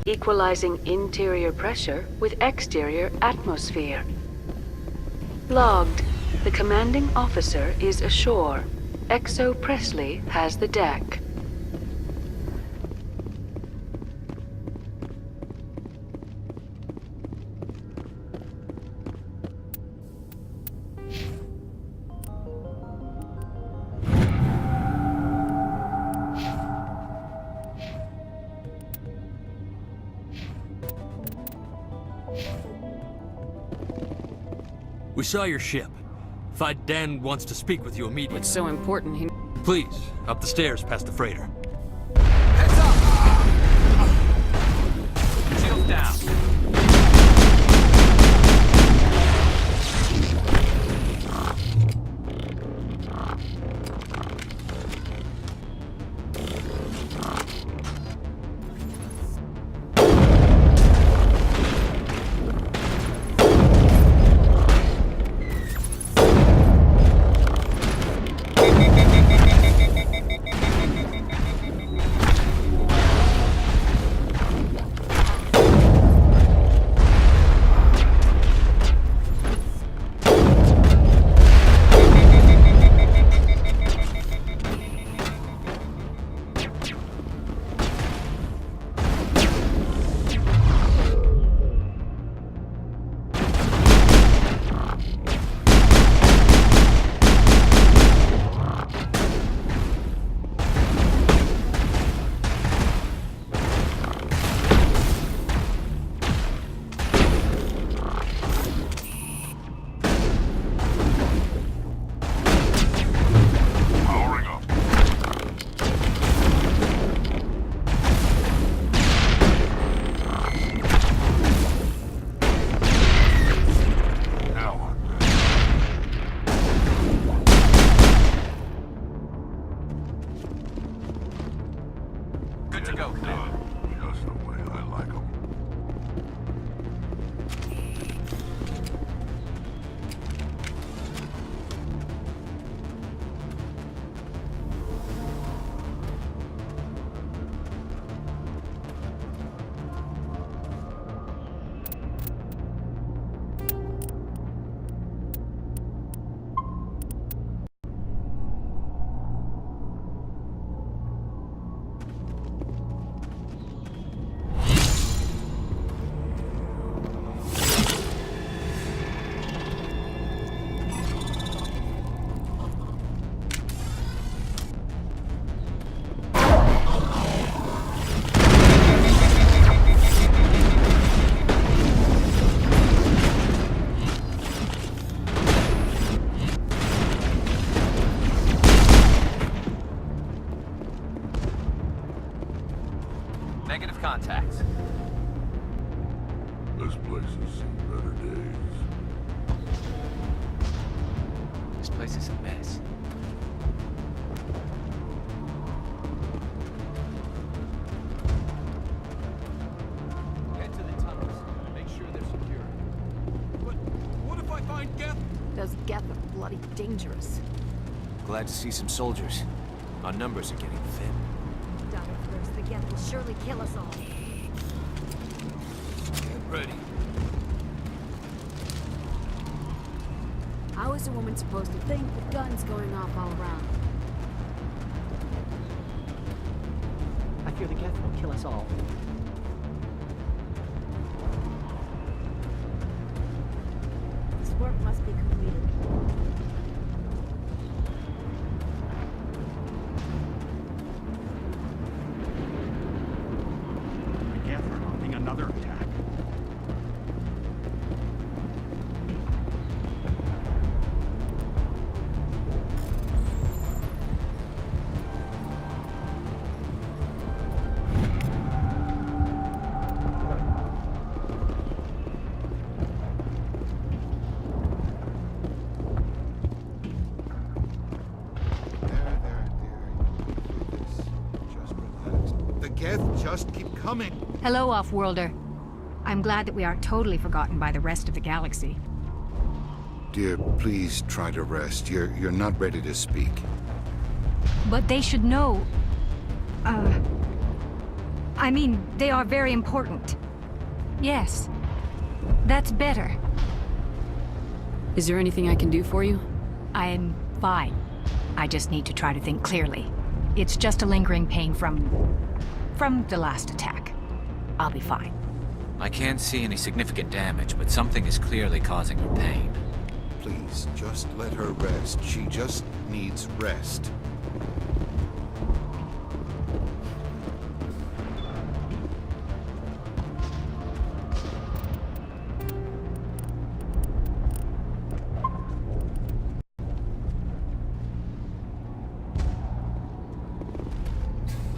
Equalizing interior pressure with exterior atmosphere. Logged. The commanding officer is ashore. Exo Presley has the deck. We saw your ship. Faidan wants to speak with you immediately. What's so important he... Please, up the stairs past the freighter. Heads up! Shields down. This place has seen better days. This place is a mess. Head to the tunnels. Make sure they're secure. But what if I find Geth? Those Geth are bloody dangerous. Glad to see some soldiers. Our numbers are getting thin. Die first, the Geth will surely kill us all. Get ready. How is a woman supposed to think with guns going off all around? I fear the Geth will kill us all. This work must be completed. The Geth are mounting another attack. The Geth just keep coming. Hello, Off-Worlder. I'm glad that we aren't totally forgotten by the rest of the galaxy. Dear, please try to rest. You're not ready to speak. But they should know... I mean, they are very important. Yes. That's better. Is there anything I can do for you? I'm fine. I just need to try to think clearly. It's just a lingering pain from the last attack. I'll be fine. I can't see any significant damage, but something is clearly causing her pain. Please, just let her rest. She just needs rest.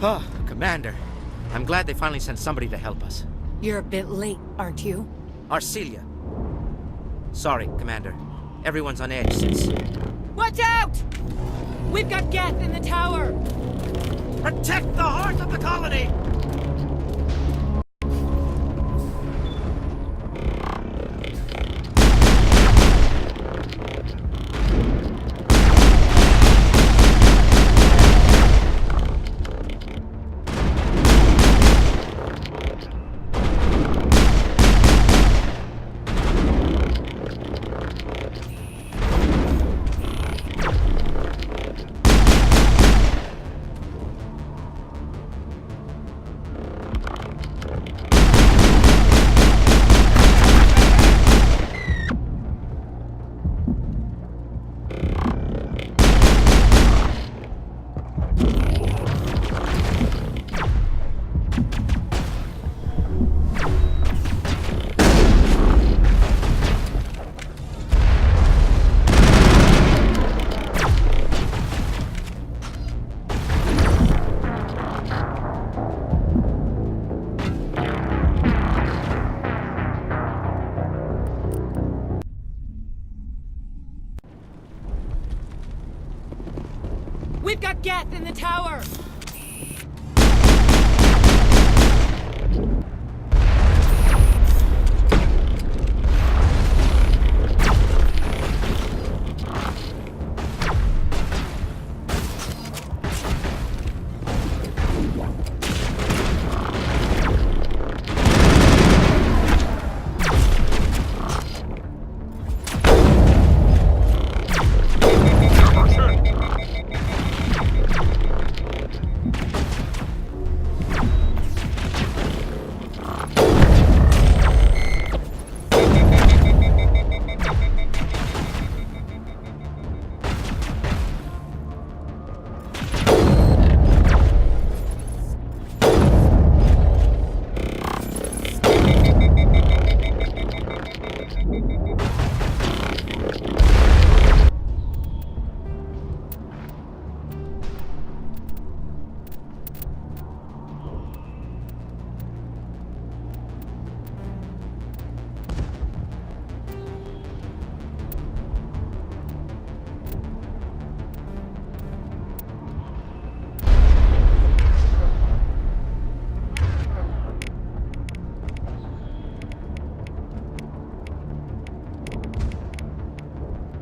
Oh, Commander. I'm glad they finally sent somebody to help us. You're a bit late, aren't you? Arcelia. Sorry, Commander. Everyone's on edge since... Watch out! We've got Geth in the tower! Protect the heart of the colony! We've got Geth in the tower!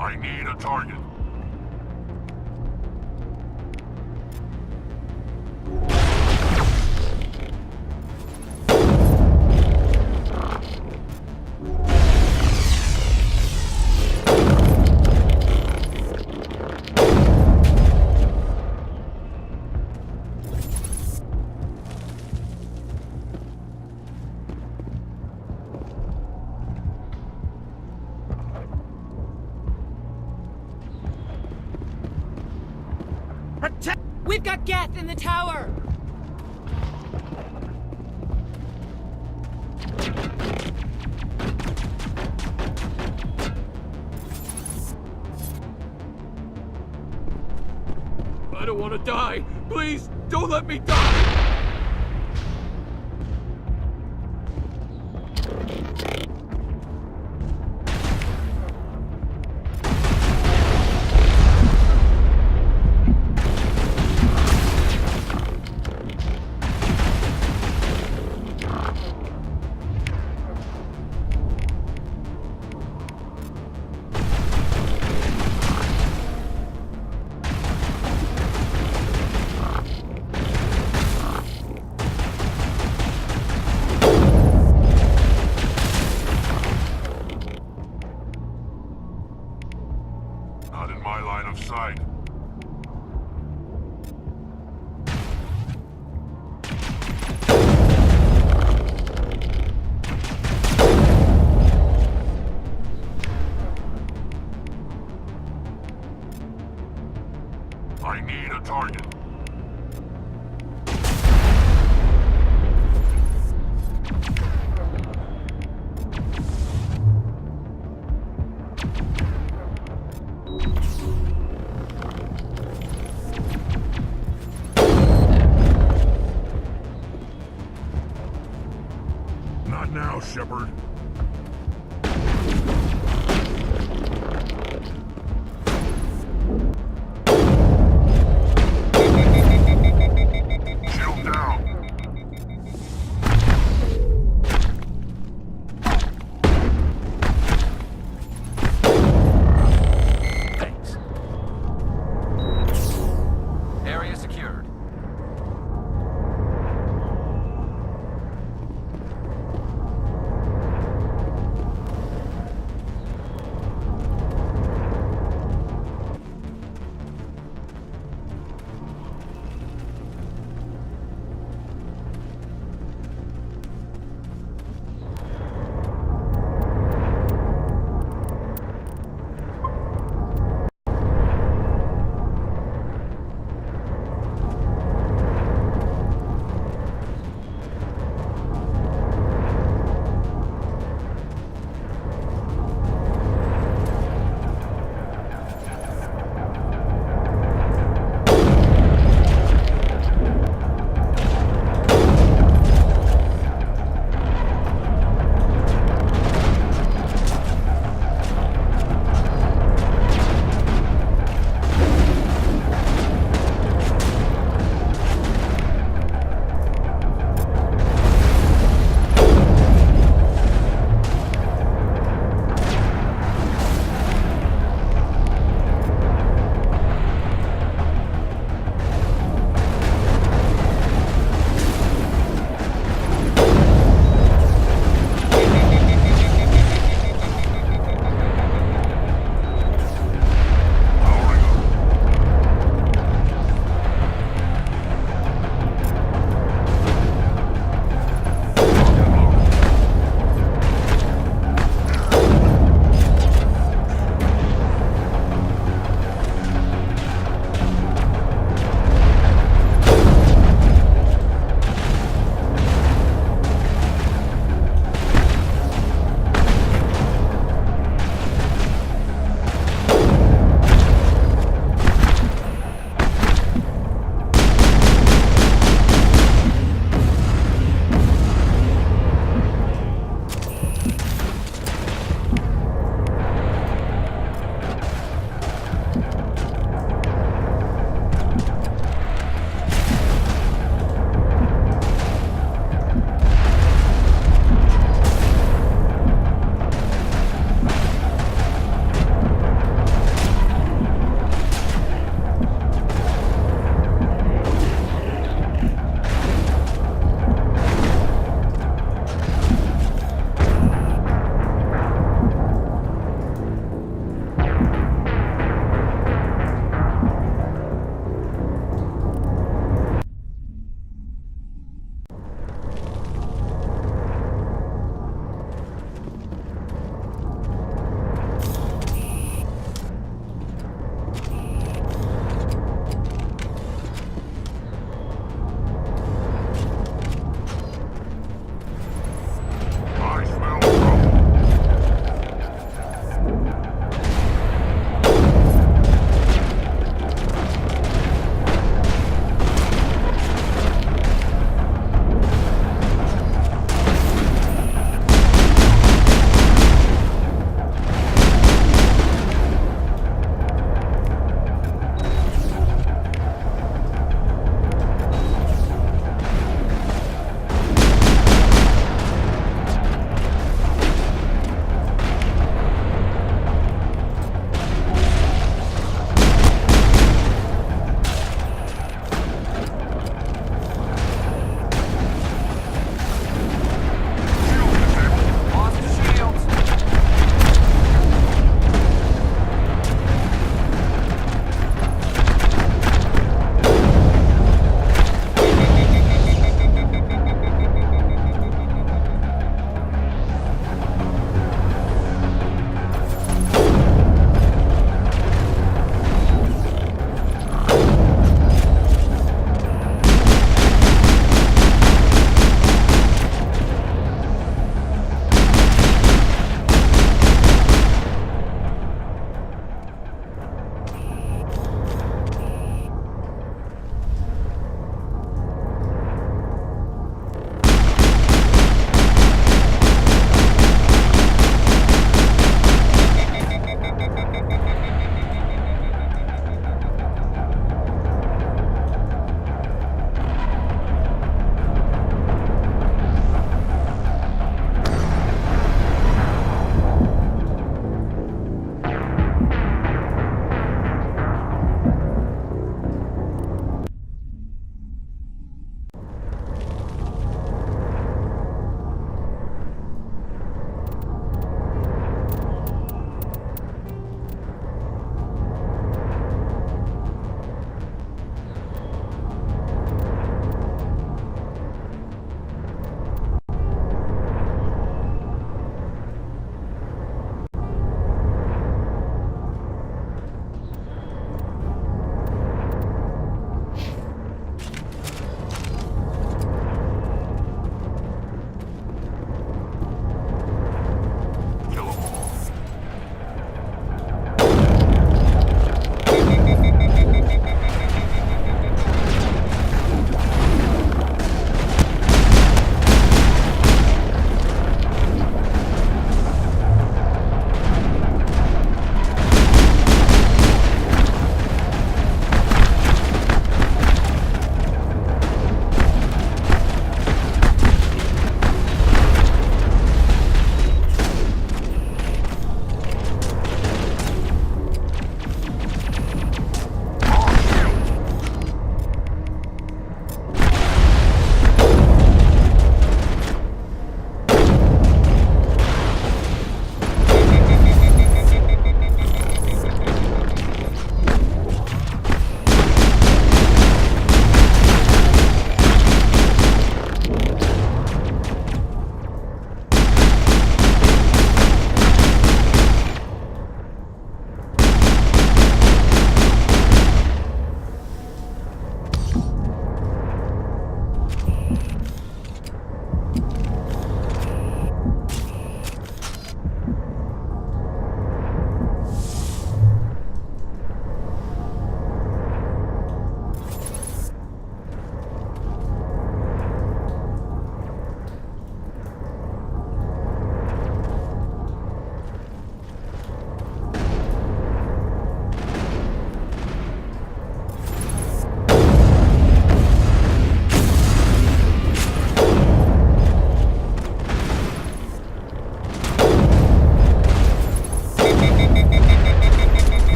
I need a target. We've got Geth in the tower! I don't want to die. Please, don't let me die. Not in my line of sight. I need a target. Not now, Shepard. Shield down. Thanks. Area secured.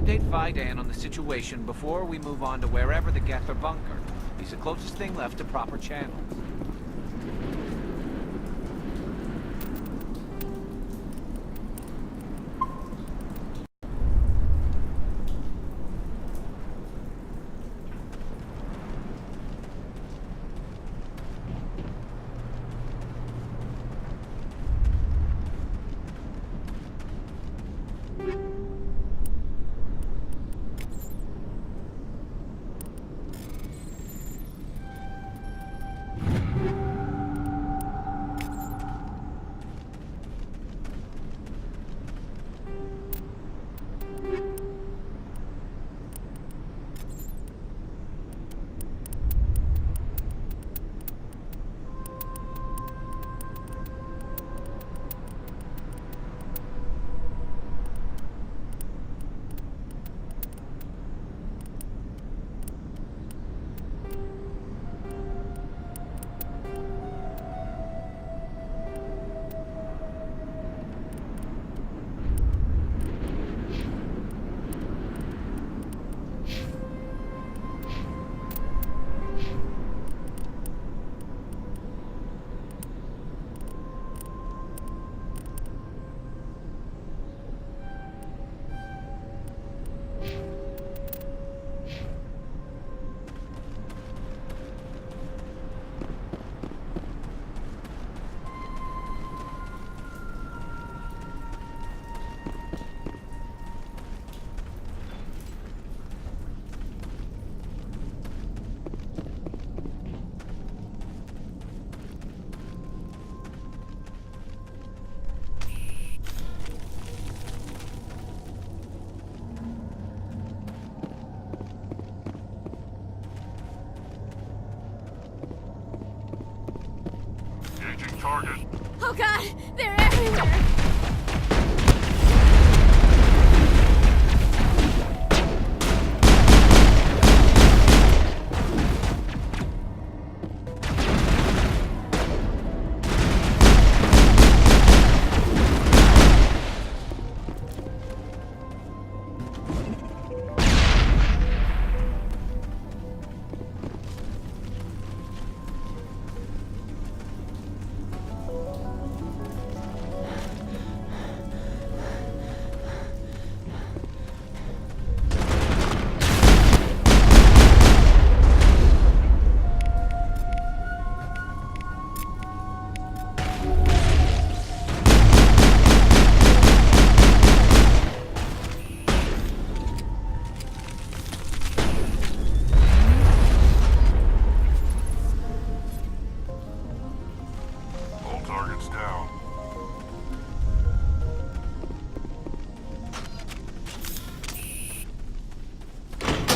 update Faidan on the situation before we move on to wherever the Geth are bunkered. He's the closest thing left to proper channel. Target. Oh god, they're everywhere!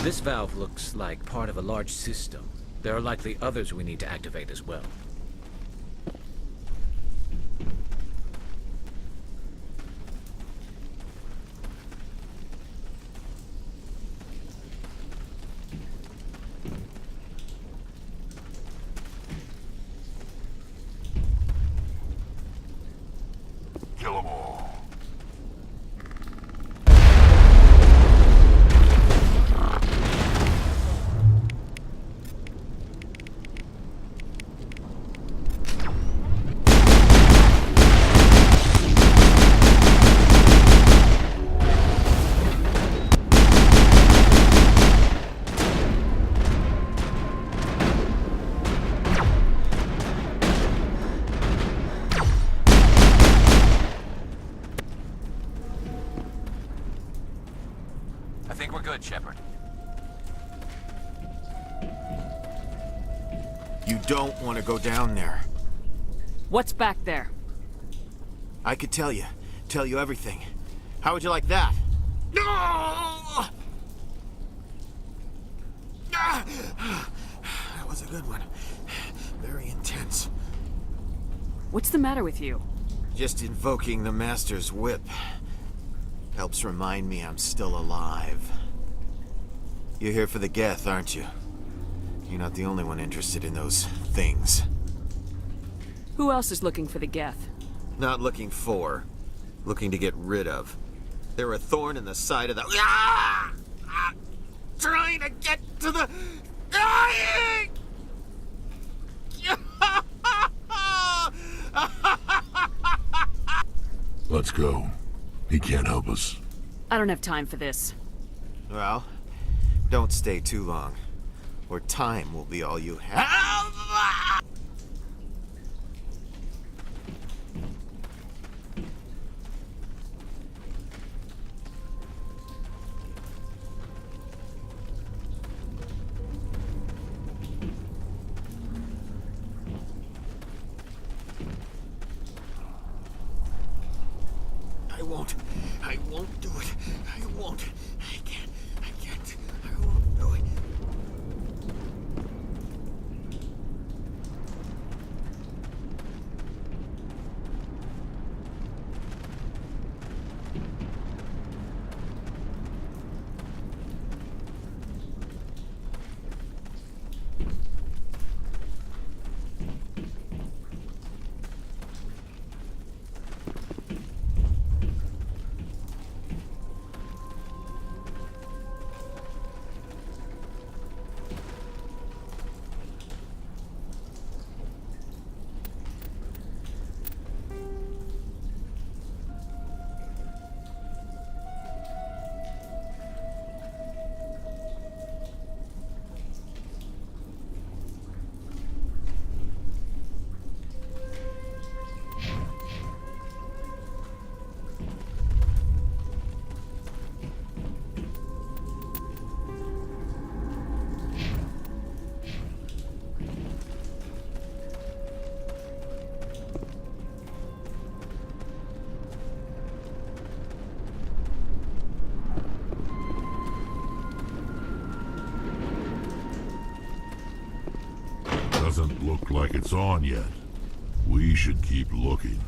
This valve looks like part of a large system. There are likely others we need to activate as well. Kill them all. I think we're good, Shepard. You don't want to go down there. What's back there? I could tell you everything. How would you like that? No! That was a good one. Very intense. What's the matter with you? Just invoking the Master's whip helps remind me I'm still alive. You're here for the Geth, aren't you? You're not the only one interested in those things. Who else is looking for the Geth? Not looking for, looking to get rid of. They're a thorn in the side of the... Ah! Ah! Trying to get to the... Dying! Let's go. He can't help us. I don't have time for this. Well, don't stay too long, or time will be all you have. I won't do it. I won't. I can't. I won't do it. Doesn't look like it's on yet. We should keep looking.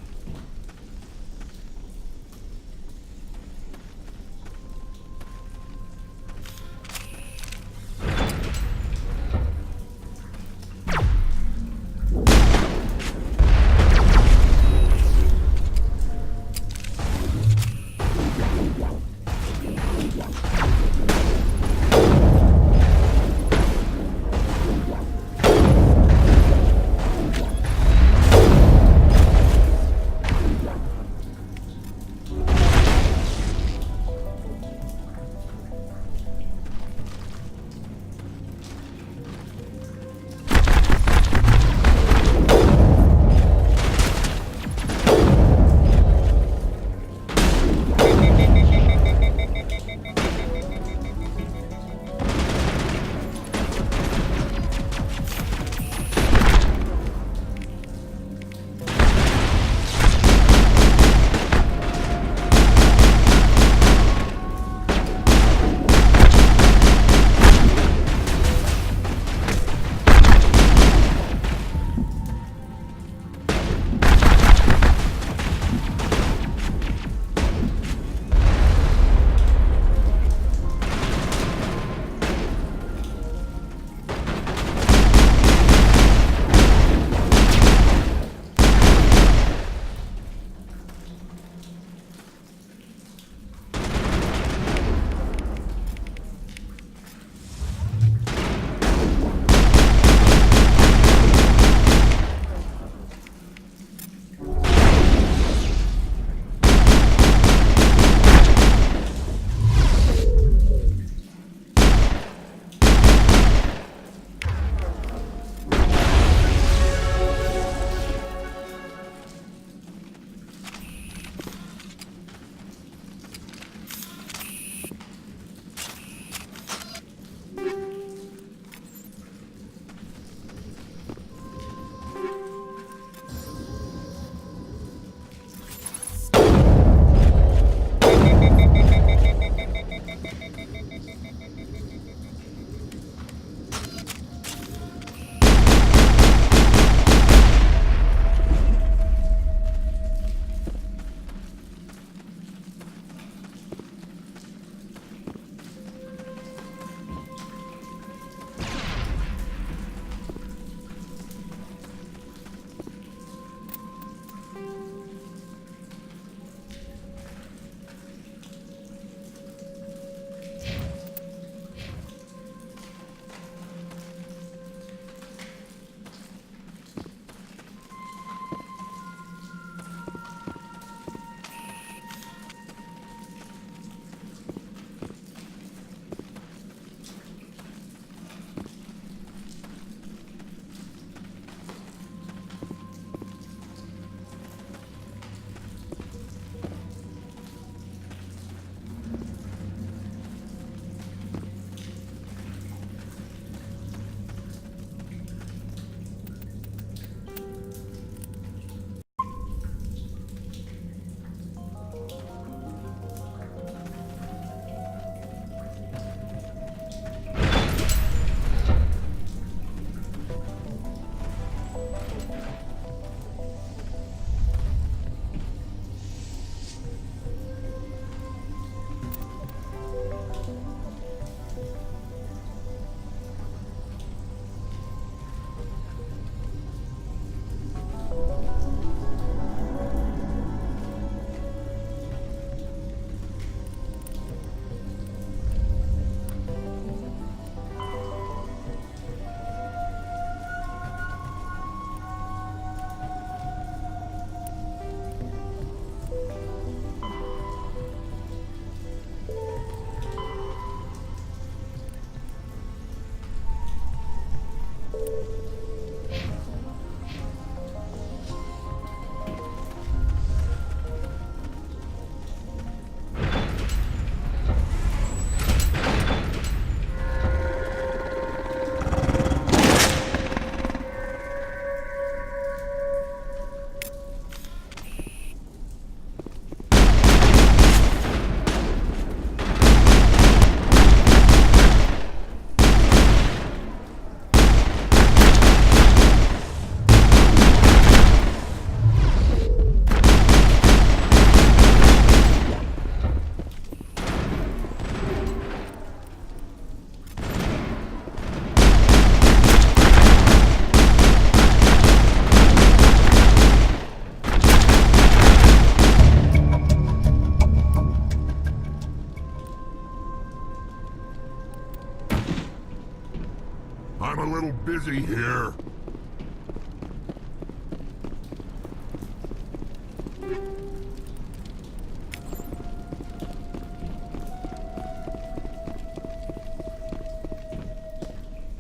I'm a little busy here.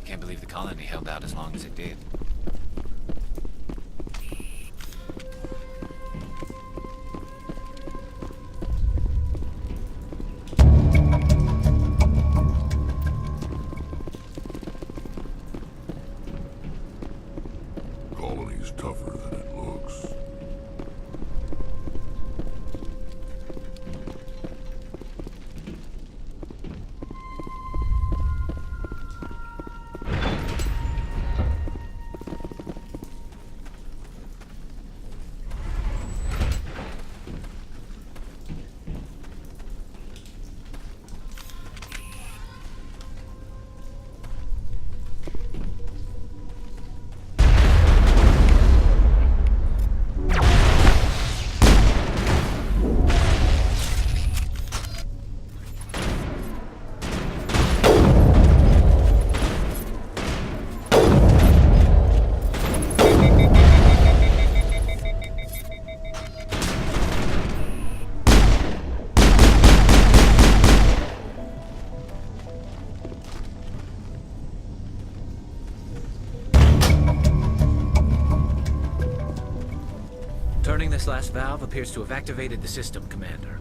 Can't believe the colony held out as long as it did. Colony's tougher than it looks. Turning this last valve appears to have activated the system, Commander.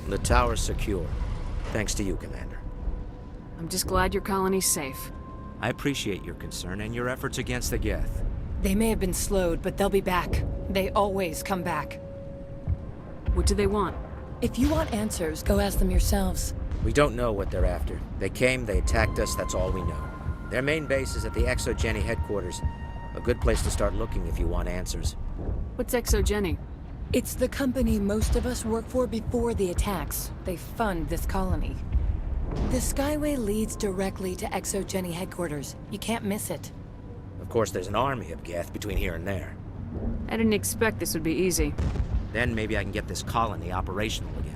The tower's secure. Thanks to you, Commander. I'm just glad your colony's safe. I appreciate your concern and your efforts against the Geth. They may have been slowed, but they'll be back. They always come back. What do they want? If you want answers, go ask them yourselves. We don't know what they're after. They came, they attacked us, that's all we know. Their main base is at the ExoGeni headquarters. A good place to start looking if you want answers. What's ExoGeni? It's the company most of us work for before the attacks. They fund this colony. The Skyway leads directly to ExoGeni headquarters. You can't miss it. Of course, there's an army of Geth between here and there. I didn't expect this would be easy. Then maybe I can get this colony operational again.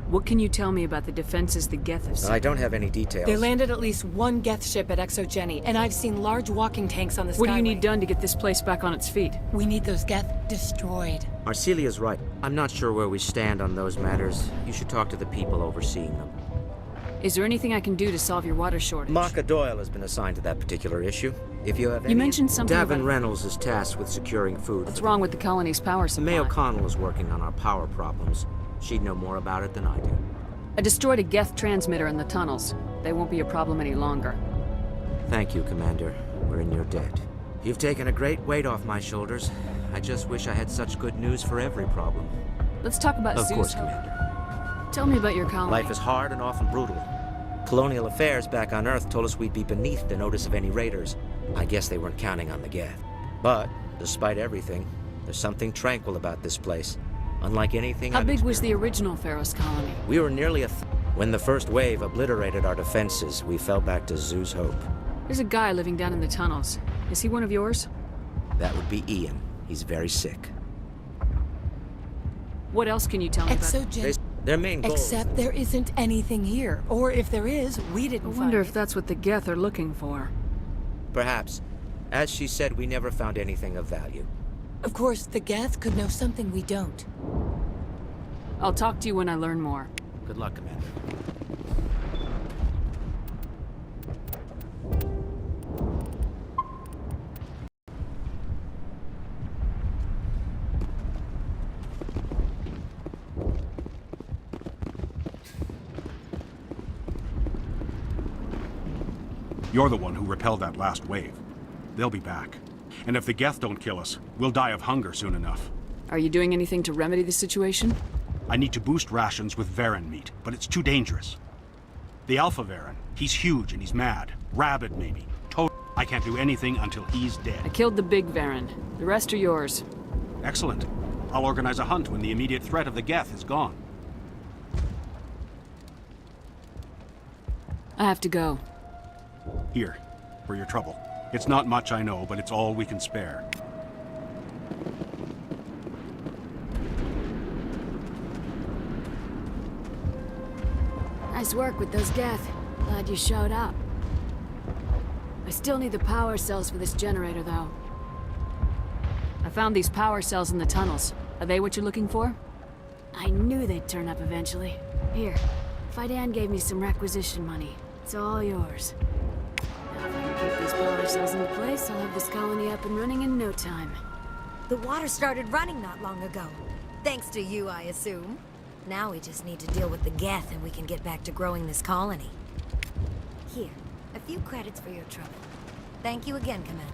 What can you tell me about the defenses the Geth have set? I don't have any details. They landed at least one Geth ship at ExoGeni, and I've seen large walking tanks on the Skyway. What do you need done to get this place back on its feet? We need those Geth destroyed. Arcelia's right. I'm not sure where we stand on those matters. You should talk to the people overseeing them. Is there anything I can do to solve your water shortage? Marka Doyle has been assigned to that particular issue. If you have any... You mentioned something Davin about... Reynolds is tasked with securing food. What's wrong with the colony's power supply? May O'Connell is working on our power problems. She'd know more about it than I do. I destroyed a Geth transmitter in the tunnels. They won't be a problem any longer. Thank you, Commander. We're in your debt. You've taken a great weight off my shoulders. I just wish I had such good news for every problem. Let's talk about Of Zeus. course, Commander. Tell me about your colony. Life is hard and often brutal. Colonial affairs back on Earth told us we'd be beneath the notice of any raiders. I guess they weren't counting on the Geth. But, despite everything, there's something tranquil about this place. Unlike anything How big was the original Pharaoh's colony? We were nearly When the first wave obliterated our defenses, we fell back to Zoo's Hope. There's a guy living down in the tunnels. Is he one of yours? That would be Ian. He's very sick. What else can you tell me about? Their main goal... Except there isn't anything here. Or if there is, we didn't I wonder if that's what the Geth are looking for. Perhaps. As she said, we never found anything of value. Of course, the Geth could know something we don't. I'll talk to you when I learn more. Good luck, Commander. You're the one who repelled that last wave. They'll be back. And if the Geth don't kill us, we'll die of hunger soon enough. Are you doing anything to remedy the situation? I need to boost rations with Varen meat, but it's too dangerous. The Alpha Varen, he's huge and he's mad. Rabid, maybe. I can't do anything until he's dead. I killed the big Varen. The rest are yours. Excellent. I'll organize a hunt when the immediate threat of the Geth is gone. I have to go. Here, for your trouble. It's not much, I know, but it's all we can spare. Nice work with those Geth. Glad you showed up. I still need the power cells for this generator, though. I found these power cells in the tunnels. Are they what you're looking for? I knew they'd turn up eventually. Here, Fidan gave me some requisition money. It's all yours. Now if I can keep these power cells into place, I'll have this colony up and running in no time. The water started running not long ago. Thanks to you, I assume. Now we just need to deal with the Geth and we can get back to growing this colony. Here, a few credits for your trouble. Thank you again, Commander.